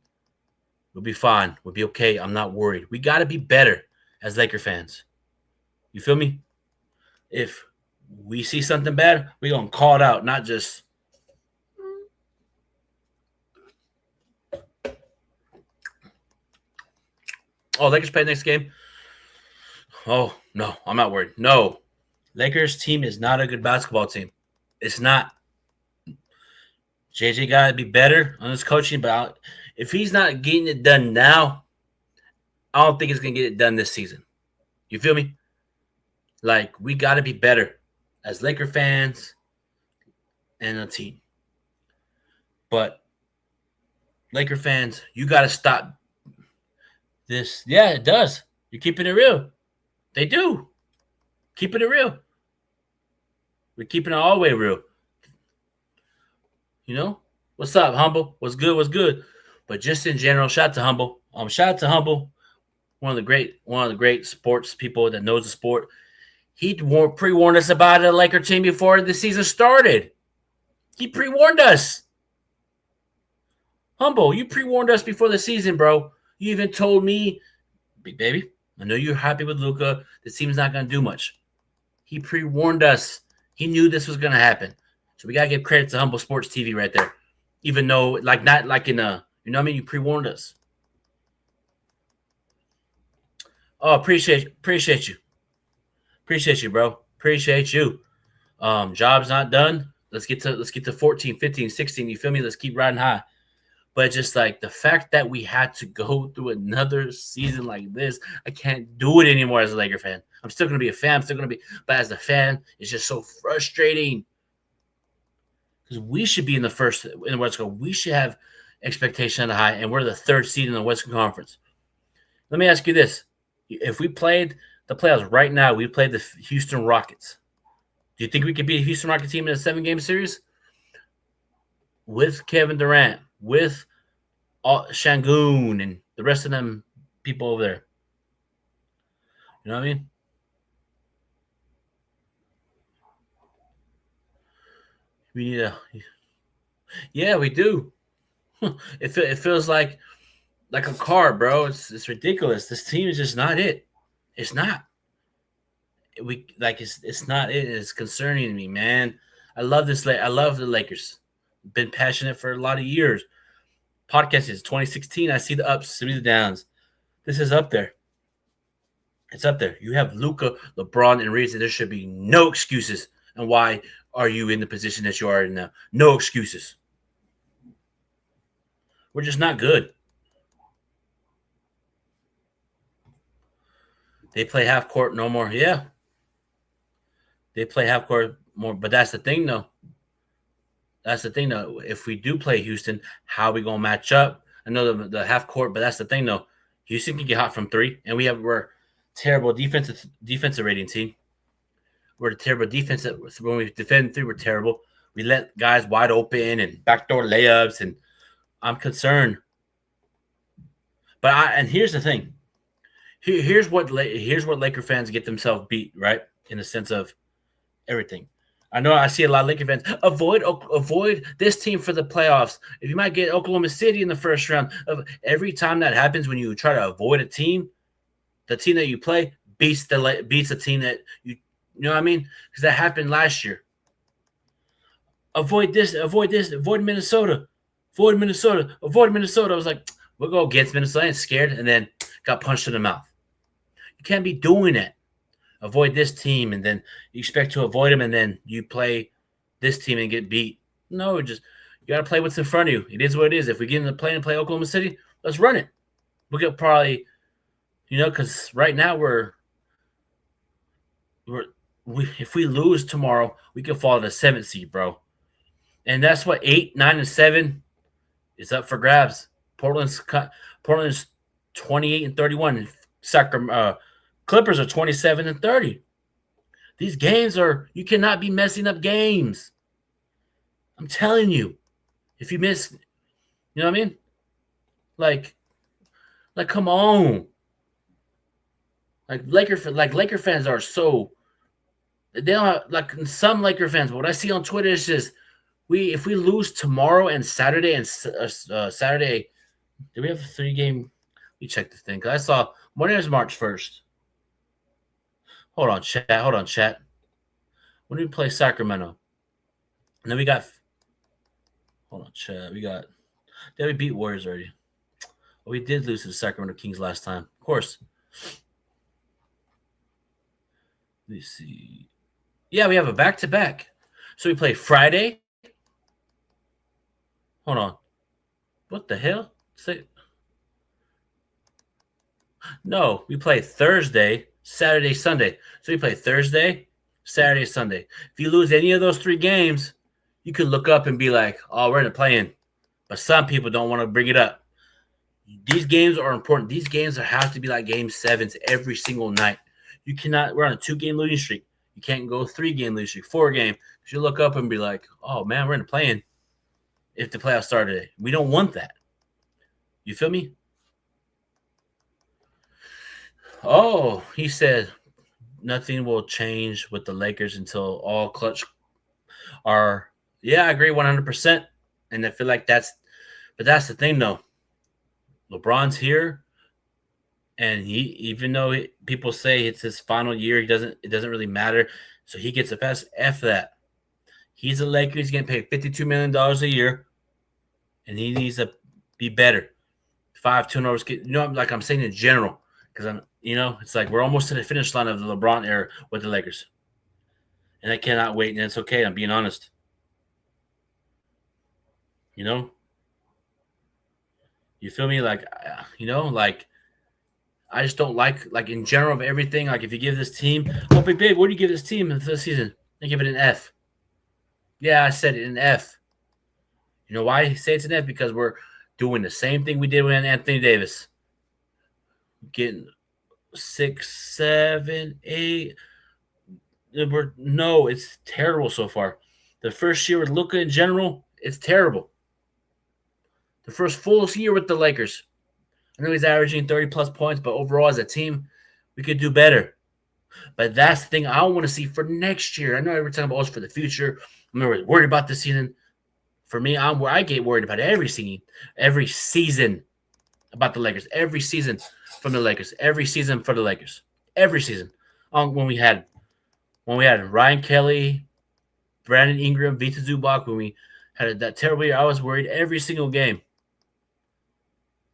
We'll be fine. We'll be okay. I'm not worried. We got to be better as Laker fans. You feel me? If we see something bad, we're going to call it out, not just Lakers play next game. Oh, no, I'm not worried. No, Lakers team is not a good basketball team. It's not. JJ got to be better on his coaching, but if he's not getting it done now, I don't think he's going to get it done this season. You feel me? Like, we got to be better as Laker fans and a team. But, Laker fans, you got to stop this. Yeah, it does. You're keeping it real. They do. Keeping it real. We're keeping it all the way real. You know? What's up, Humble? What's good? What's good? But just in general, shout out to Humble. Shout out to Humble, one of the great sports people that knows the sport. He pre-warned us about the Laker team before the season started. He pre-warned us. Humble, you pre-warned us before the season, bro. You even told me, Big Baby, I know you're happy with Luka. The team's not going to do much. He pre-warned us. He knew this was going to happen. So we got to give credit to Humble Sports TV right there. Even though, like, not like in a, you know what I mean? You pre-warned us. Oh, appreciate you. Appreciate you, bro. Appreciate you. Job's not done. Let's get to 14, 15, 16. You feel me? Let's keep riding high. But just like the fact that we had to go through another season like this, I can't do it anymore as a Laker fan. I'm still going to be a fan. I'm still going to be, but as a fan, it's just so frustrating. Because we should be in the first in the West Coast. We should have expectation on the high, and we're the third seed in the Western Conference. Let me ask you this. If we played the playoffs right now, we played the Houston Rockets. Do you think we could beat a Houston Rockets team in a 7-game series? With Kevin Durant, with Şengün, and the rest of them people over there. You know what I mean? We need a – yeah, we do. It feels like a car, bro. It's ridiculous. This team is just not it. It's not. It's not it. It's concerning me, man. I love this. I love the Lakers. Been passionate for a lot of years. Podcast is 2016. I see the ups, see the downs. This is up there. It's up there. You have Luka, LeBron, and Reeves, and there should be no excuses. And why are you in the position that you are in now? No excuses. We're just not good. They play half court no more. Yeah. They play half court more. But that's the thing, though. If we do play Houston, how are we going to match up? I know the half court, but that's the thing, though. Houston can get hot from three, and we're terrible defensive rating team. We're a terrible defensive. When we defend three, we're terrible. We let guys wide open and backdoor layups, and I'm concerned. And here's the thing. Here's what Laker fans get themselves beat, right? In the sense of everything. I know I see a lot of Laker fans avoid this team for the playoffs. If you might get Oklahoma City in the first round, every time that happens, when you try to avoid a team, the team that you play beats the team that you know what I mean? Because that happened last year. Avoid this, avoid Minnesota, avoid Minnesota. I was like, we'll go against Minnesota and scared, and then got punched in the mouth. You can't be doing that. Avoid this team, and then you expect to avoid them, and then you play this team and get beat. No, you got to play what's in front of you. It is what it is. If we get in the plane and play Oklahoma City, let's run it. We'll get probably, because right now if we lose tomorrow, we could fall to the 7th seed, bro. And that's what 8, 9, and 7 is up for grabs. Portland's 28-31. And Clippers are 27-30. These games you cannot be messing up games. I'm telling you. If you miss, you know what I mean? Like come on. Laker fans are so they don't have, like some Laker fans. But what I see on Twitter is just if we lose tomorrow and Saturday Saturday, do we have a 3-game? Let me check the thing. Cause I saw when is March 1st. Hold on, chat. When do we play Sacramento? And then we got. Hold on, chat. Did we beat Warriors already? Well, we did lose to the Sacramento Kings last time. Of course. Let me see. Yeah, we have a back-to-back. So we play Friday. Hold on. What the hell? No, we play Thursday, Saturday, Sunday. So we play Thursday, Saturday, Sunday. If you lose any of those 3 games, you can look up and be like, oh, we're in the play-in. But some people don't want to bring it up. These games are important. These games have to be like game 7s every single night. You cannot – we're on a 2-game losing streak. You can't go 3-game losing streak, 4-game. Because you look up and be like, oh, man, we're in the play-in if the playoffs start today. We don't want that. You feel me? Oh, he said nothing will change with the Lakers until all clutch are – yeah, I agree 100%. And I feel like that's the thing, though. LeBron's here, and even though people say it's his final year, it doesn't really matter. So he gets a pass. F that. He's a Laker. He's getting paid $52 million a year, and he needs to be better. 5 turnovers. Like I'm saying in general, because it's like we're almost to the finish line of the LeBron era with the Lakers, and I cannot wait. And it's okay. I'm being honest. You feel me? Like I just don't like in general of everything. Like if you give this team, oh, babe, what do you give this team this season? I give it an F. Yeah, I said it, an F. You know why I say it's an F? Because we're doing the same thing we did with Anthony Davis. Getting 6, 7, 8. It's terrible so far. The first year with Luka in general, it's terrible. The first full year with the Lakers. I know he's averaging 30-plus points, but overall as a team, we could do better. But that's the thing I want to see for next year. I know we're talking about us for the future. I'm worried about this season. For me, I get worried about every season about the Lakers. Every season from the Lakers. Every season for the Lakers. Every season. When we had Ryan Kelly, Brandon Ingram, Vita Zubac, when we had that terrible year, I was worried every single game.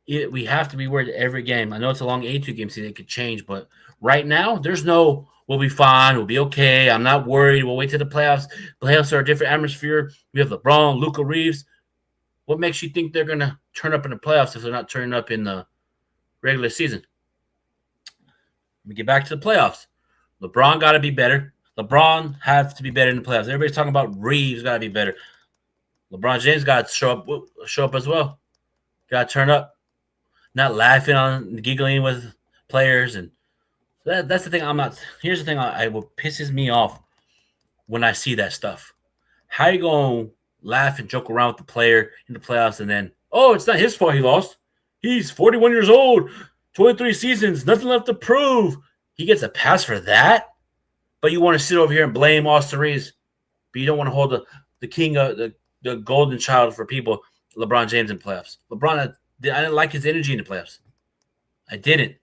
We have to be worried every game. I know it's a long 82-game season. It could change, but right now, there's no we'll be fine, we'll be okay. I'm not worried. We'll wait till the playoffs. Playoffs are a different atmosphere. We have LeBron, Luka Reeves. What makes you think they're going to turn up in the playoffs if they're not turning up in the regular season? Let me get back to the playoffs. LeBron got to be better. LeBron has to be better in the playoffs. Everybody's talking about Reeves got to be better. LeBron James got to show up as well. Got to turn up. Not laughing giggling with players. And that's the thing here's the thing what pisses me off when I see that stuff. How you going to laugh and joke around with the player in the playoffs and then, oh, it's not his fault he lost. He's 41 years old, 23 seasons, nothing left to prove. He gets a pass for that? But you want to sit over here and blame Austin Reeves, but you don't want to hold the king of the golden child for people, LeBron James, in playoffs. I didn't like his energy in the playoffs. I didn't.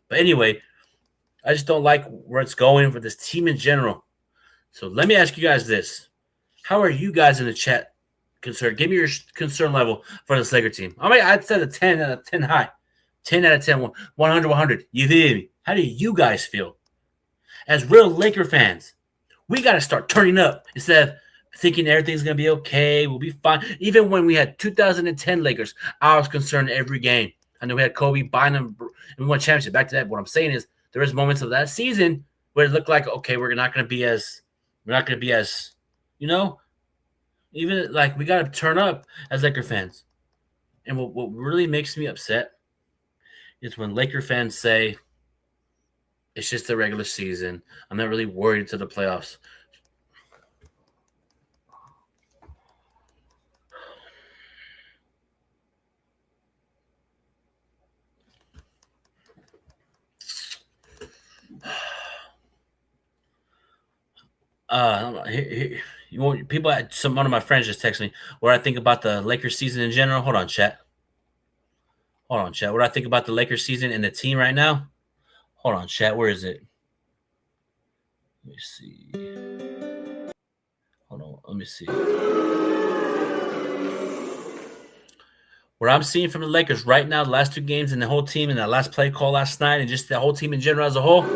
But anyway, I just don't like where it's going for this team in general. So let me ask you guys this. How are you guys in the chat concerned? Give me your concern level for this Laker team. I'd say a 10 out of 10 high. 10 out of 10, 100, 100. You feel me? How do you guys feel? As real Laker fans, we got to start turning up instead of thinking everything's going to be okay, we'll be fine. Even when we had 2010 Lakers, I was concerned every game. I know we had Kobe, Bynum, and we won championship. Back to that, what I'm saying is there was moments of that season where it looked like, okay, we're not going to be as, even like we got to turn up as Laker fans. And what really makes me upset is when Laker fans say it's just a regular season. I'm not really worried into the playoffs. One of my friends just texted me what I think about the Lakers season in general. Hold on, chat. What do I think about the Lakers season and the team right now? Hold on, chat. Where is it? Let me see. Hold on. Let me see. What I'm seeing from the Lakers right now, the last 2 games and the whole team and that last play call last night and just the whole team in general as a whole.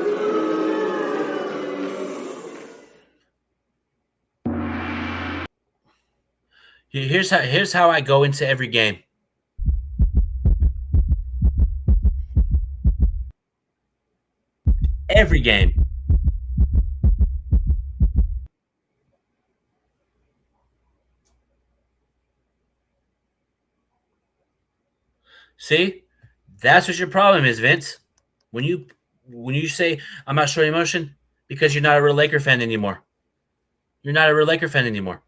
Here's how I go into every game. Every game. See? That's what your problem is, Vince. When you say I'm not showing emotion, because you're not a real Laker fan anymore. You're not a real Laker fan anymore.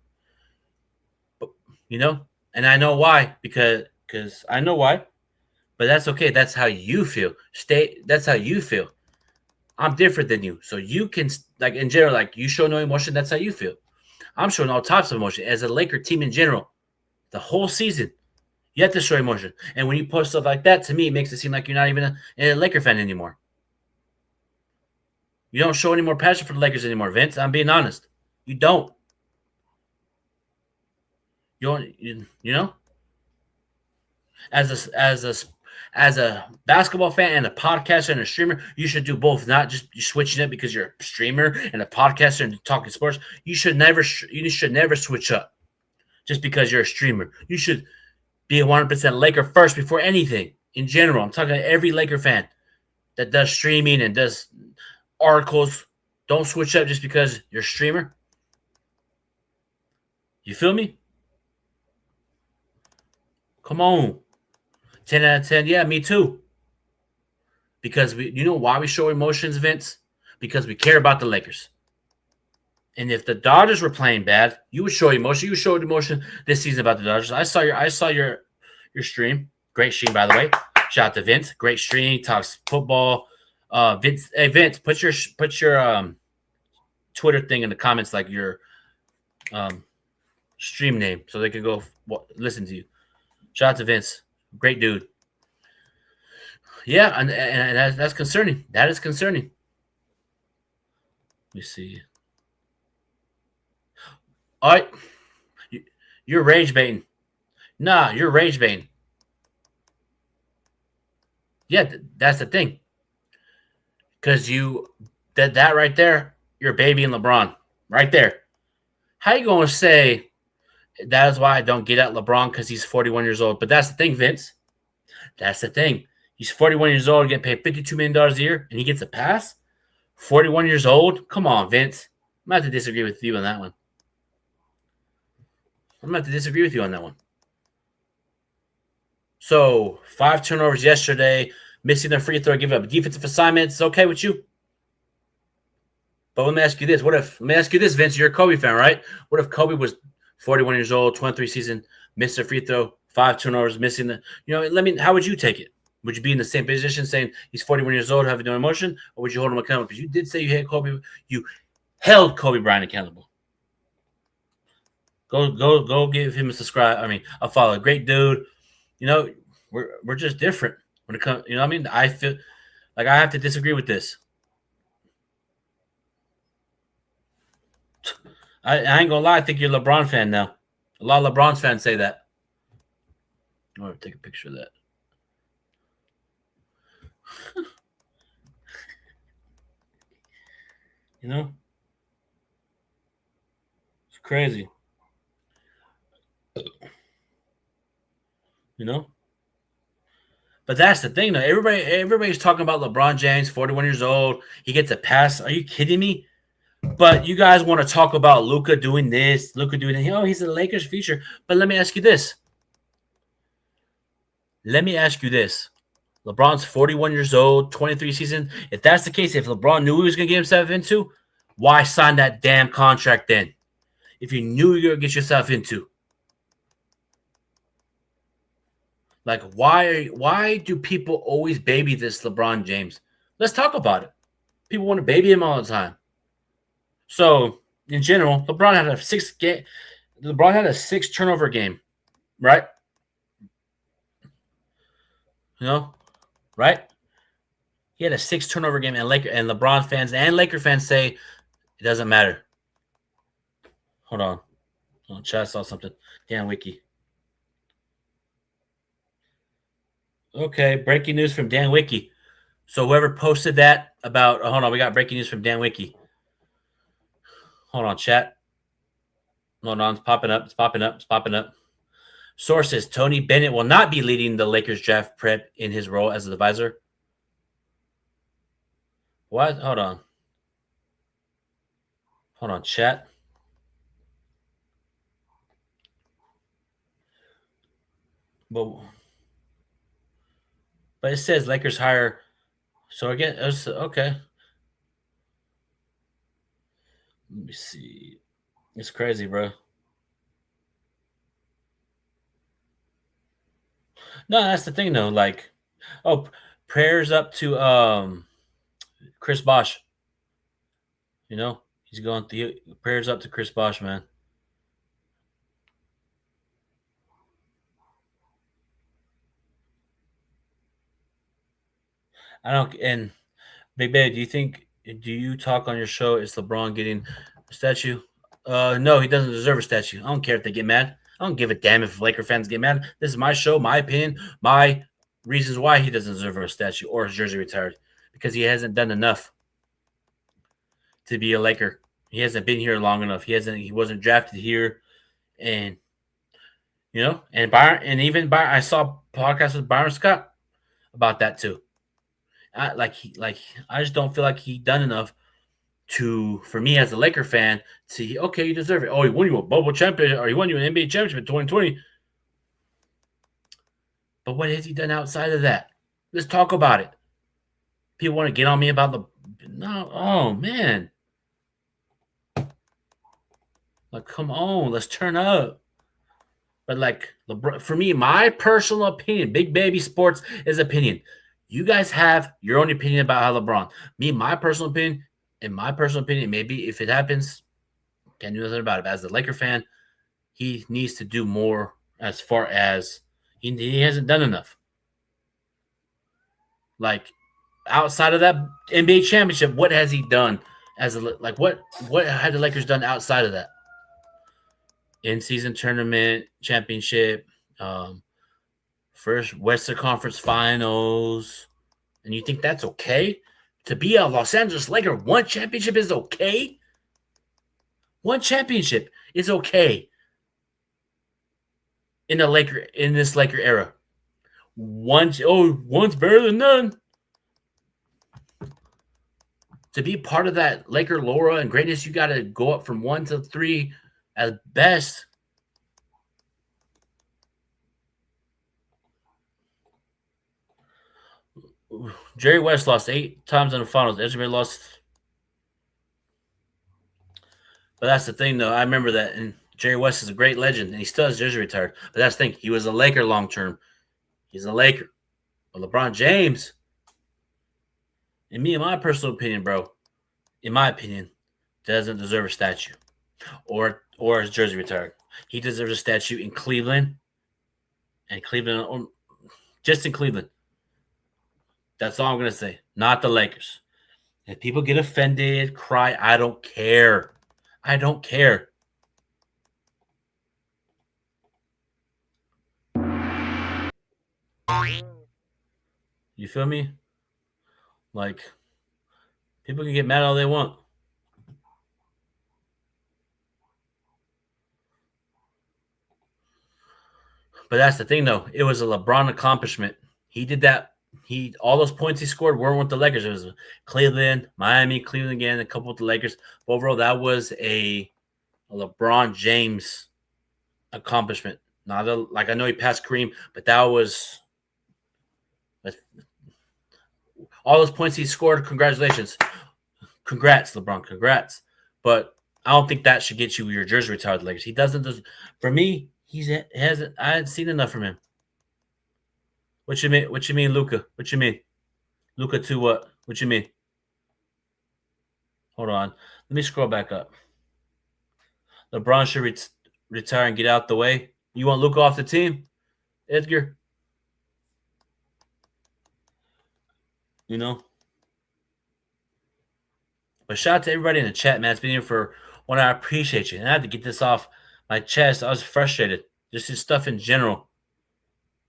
But, and I know why, because I know why. But that's okay. That's how you feel. That's how you feel. I'm different than you. So you can, like, in general, like, you show no emotion. That's how you feel. I'm showing all types of emotion. As a Laker team in general, the whole season, you have to show emotion. And when you post stuff like that, to me, it makes it seem like you're not even a Laker fan anymore. You don't show any more passion for the Lakers anymore, Vince. I'm being honest. You don't. As a basketball fan and a podcaster and a streamer, you should do both. Not just switching it because you're a streamer and a podcaster and talking sports. You should never switch up just because you're a streamer. You should be 100% Laker first before anything in general. I'm talking to every Laker fan that does streaming and does articles. Don't switch up just because you're a streamer. You feel me? Come on. 10 out of 10. Yeah, me too. Because you know why we show emotions, Vince? Because we care about the Lakers. And if the Dodgers were playing bad, you would show emotion. You showed emotion this season about the Dodgers. I saw your stream. Great stream, by the way. Shout out to Vince. Great stream. Talks football. Vince, put your Twitter thing in the comments, like your stream name, so they can go listen to you. Shout out to Vince. Great dude. Yeah, and that's concerning. That is concerning. Let me see. All right. You're rage baiting. Nah, you're rage baiting. Yeah, that's the thing. Because that right there, you're baby and LeBron. Right there. How you going to say that is why I don't get at LeBron because he's 41 years old? But that's the thing, Vince. That's the thing. He's 41 years old, getting paid $52 million a year, and he gets a pass? 41 years old? Come on, Vince. I'm going to have to disagree with you on that one. So, 5 turnovers yesterday, missing a free throw, giving up defensive assignments. Okay with you? But let me ask you this. Vince. You're a Kobe fan, right? What if Kobe was 41 years old, 23 season, missed a free throw, 5 turnovers, missing the – how would you take it? Would you be in the same position saying he's 41 years old, having no emotion, or would you hold him accountable? Because you did say you held Kobe Bryant accountable. Go give him a follow. Great dude. We're just different when it comes. I feel like I have to disagree with this. I ain't gonna lie. I think you're a LeBron fan now. A lot of LeBron fans say that. I'm gonna take a picture of that. It's crazy. But that's the thing, though. Everybody's talking about LeBron James, 41 years old. He gets a pass. Are you kidding me? But you guys want to talk about Luka doing this, Luka doing that. Oh, he's the Lakers' future. But let me ask you this. LeBron's 41 years old, 23 season. If that's the case, if LeBron knew he was going to get himself into, why sign that damn contract then? If you knew you were going to get yourself into. Like, why do people always baby this LeBron James? Let's talk about it. People want to baby him all the time. So, in general, LeBron had a 6 turnover game, right? You know, right? He had a 6 turnover game, and LeBron fans and Laker fans say it doesn't matter. Hold on. Chat, I saw something. Dan Wiki. Okay, breaking news from Dan Wiki. So whoever posted that about, hold on, we got breaking news from Dan Wiki. Hold on, chat. Hold on, it's popping up. Source says Tony Bennett will not be leading the Lakers draft prep in his role as an advisor. What? Hold on, chat. But it says Lakers hire. So again, okay. Let me see. It's crazy, bro. No, that's the thing though. Like, prayers up to Chris Bosh. You know, he's going through prayers up to Chris Bosh, man. And Big Babe, do you talk on your show? Is LeBron getting a statue? No, he doesn't deserve a statue. I don't care if they get mad. I don't give a damn if Laker fans get mad. This is my show, my opinion, my reasons why he doesn't deserve a statue or his jersey retired. Because he hasn't done enough to be a Laker. He hasn't been here long enough. He wasn't drafted here. And I saw podcasts with Byron Scott about that too. I just don't feel like he done enough for me as a Laker fan to you deserve it. Oh, he won you a bubble champion, or he won you an NBA championship in 2020. But what has he done outside of that? Let's talk about it. People want to get on me about oh man. Like, come on, let's turn up. But like LeBron, for me, my personal opinion, Big Baby Sports is opinion. You guys have your own opinion about how LeBron. My personal opinion, maybe if it happens, can't do nothing about it. But as a Laker fan, he needs to do more as far as he hasn't done enough. Like, outside of that NBA championship, what has he done? What had the Lakers done outside of that? In-season tournament, championship, first Western Conference Finals, and you think that's okay? To be a Los Angeles Laker, one championship is okay? One championship is okay in this Laker era. One's better than none. To be part of that Laker lore and greatness, you got to go up from 1 to 3 at best. Jerry West lost 8 times in the finals. Everybody lost. But that's the thing, though. I remember that. And Jerry West is a great legend, and he still has jersey retired. But that's the thing. He was a Laker long term. He's a Laker. But LeBron James, in my personal opinion, bro, doesn't deserve a statue or his jersey retired. He deserves a statue in Cleveland. And Cleveland, just in Cleveland. That's all I'm going to say. Not the Lakers. If people get offended, cry, I don't care. I don't care. You feel me? Like, people can get mad all they want. But that's the thing, though. It was a LeBron accomplishment. He did that. All those points he scored weren't with the Lakers. It was Cleveland, Miami, Cleveland again, a couple with the Lakers. But overall, that was a LeBron James accomplishment. I know he passed Kareem, but that was all those points he scored, congratulations. Congrats, LeBron. Congrats. But I don't think that should get you your jersey retired with the Lakers. He doesn't. For me, I haven't seen enough from him. What you mean? What you mean, Luka? What you mean? Luka to what? What you mean? Hold on. Let me scroll back up. LeBron should retire and get out the way. You want Luka off the team, Edgar? You know? But shout out to everybody in the chat, man. It's been here for 1 hour. I appreciate you. And I had to get this off my chest. I was frustrated. Just this stuff in general.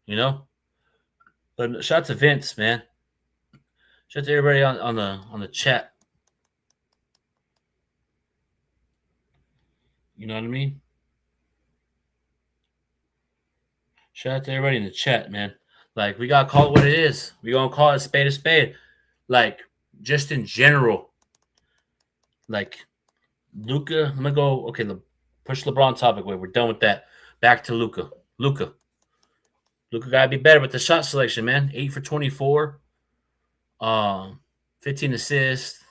You know? But shout out to Vince, man. Shout out to everybody on the chat. You know what I mean? Shout out to everybody in the chat, man. Like, we got to call it what it is. We going to call it a spade. Like, just in general. Like, Luka, I'm going to go, okay, push LeBron topic away. We're done with that. Back to Luka. Luka got to be better with the shot selection, man. 8 for 24. 15 assists.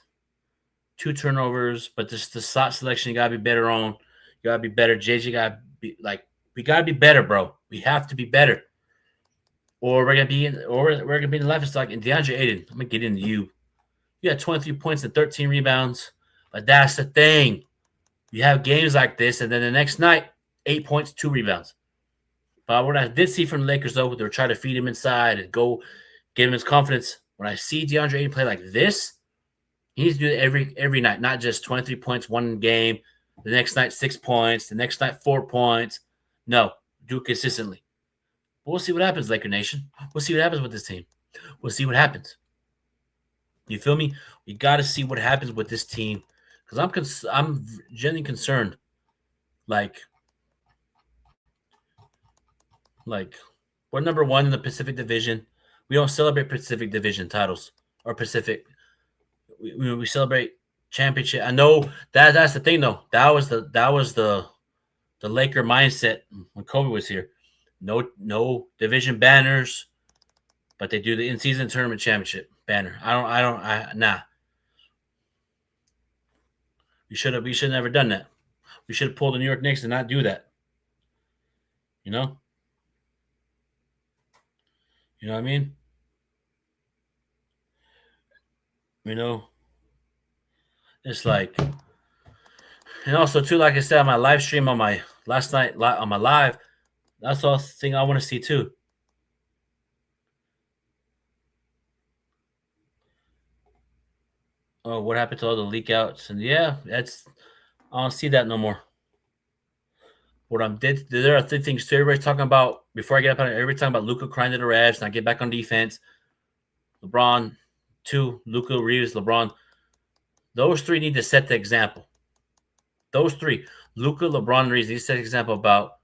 2 turnovers. But just the shot selection, you got to be better on. You got to be better. JJ got to be, like, we got to be better, bro. We have to be better. Or we're going to be in the laughing stock. And DeAndre Ayton, I'm going to get into you. You got 23 points and 13 rebounds. But that's the thing. You have games like this, and then the next night, 8 points, 2 rebounds. But what I did see from the Lakers, though, they were trying to feed him inside and go give him his confidence. When I see DeAndre Ayton play like this, he needs to do it every night, not just 23 points one game, the next night 6 points, the next night 4 points. No, do it consistently. But we'll see what happens, Laker Nation. We'll see what happens with this team. We'll see what happens. You feel me? We got to see what happens with this team because I'm genuinely concerned. Like we're number 1 in the Pacific Division. We don't celebrate Pacific Division titles or Pacific. We celebrate championship. I know that's the thing though. That was the Laker mindset when Kobe was here. No division banners, but they do the in-season tournament championship banner. Nah. We should have never done that. We should have pulled the New York Knicks and not do that. You know? You know what I mean? You know? It's like, and also too, like I said on my live stream on my last night on my live, that's the thing I want to see too. Oh, what happened to all the leak outs? And yeah, I don't see that no more. There are 3 things too. Everybody's talking about, before I get up on it, everybody's talking about Luka crying to the refs and I get back on defense. LeBron, 2, Luka, Reeves, LeBron. Those 3 need to set the example. Those 3, Luka, LeBron, Reeves, need to set the example about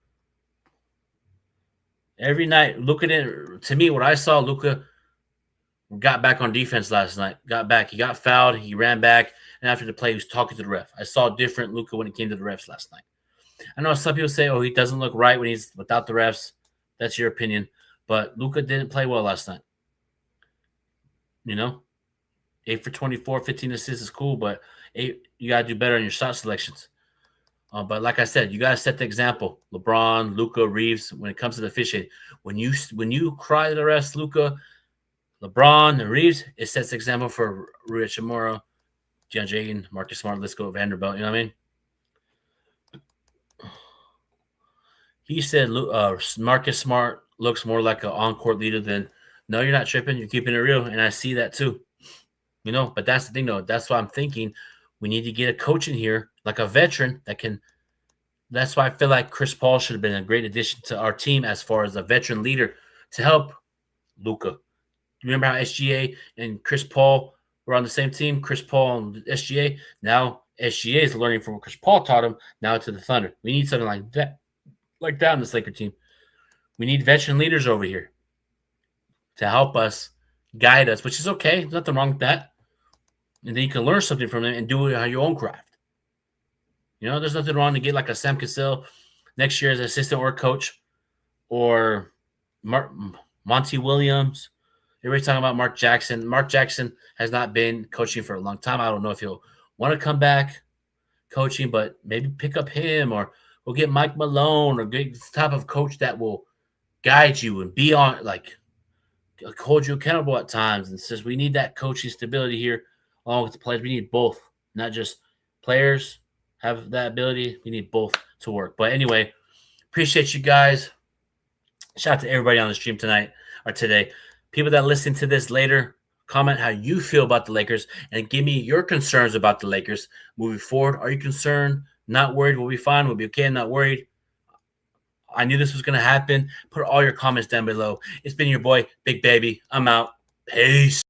every night. Luka didn't, to me, what I saw, Luka got back on defense last night. Got back. He got fouled. He ran back. And after the play, he was talking to the ref. I saw different Luka when it came to the refs last night. I know some people say, oh, he doesn't look right when he's without the refs. That's your opinion. But Luka didn't play well last night. You know? 8 for 24, 15 assists is cool, but you got to do better on your shot selections. But like I said, you got to set the example. LeBron, Luka, Reeves, when it comes to the officiating. When you cry to the refs, Luka, LeBron, and Reeves, it sets the example for Rui Hachimura, DeAndre Ayton, Marcus Smart, let's go Vanderbilt. You know what I mean? He said Marcus Smart looks more like an on-court leader than – no, you're not tripping. You're keeping it real, and I see that too. You know, but that's the thing, though. That's why I'm thinking we need to get a coach in here, like a veteran that can – that's why I feel like Chris Paul should have been a great addition to our team as far as a veteran leader to help Luka. Remember how SGA and Chris Paul were on the same team? Chris Paul and SGA. Now SGA is learning from what Chris Paul taught him now to the Thunder. We need something like that in this Laker team. We need veteran leaders over here to help us, guide us, which is okay. There's nothing wrong with that. And then you can learn something from them and do it on your own craft. You know, there's nothing wrong to get like a Sam Cassell next year as assistant or coach, or Monty Williams. Everybody's talking about Mark Jackson. Mark Jackson has not been coaching for a long time. I don't know if he'll want to come back coaching, but maybe pick up him, or we'll get Mike Malone, or get the type of coach that will guide you and be on, like, hold you accountable at times. And says we need that coaching stability here along with the players. We need both, not just players have that ability. We need both to work. But anyway, appreciate you guys. Shout out to everybody on the stream tonight or today. People that listen to this later, comment how you feel about the Lakers and give me your concerns about the Lakers moving forward. Are you concerned? Not worried? We'll be fine. We'll be okay. Not worried. I knew this was going to happen. Put all your comments down below. It's been your boy, Big Baby. I'm out. Peace.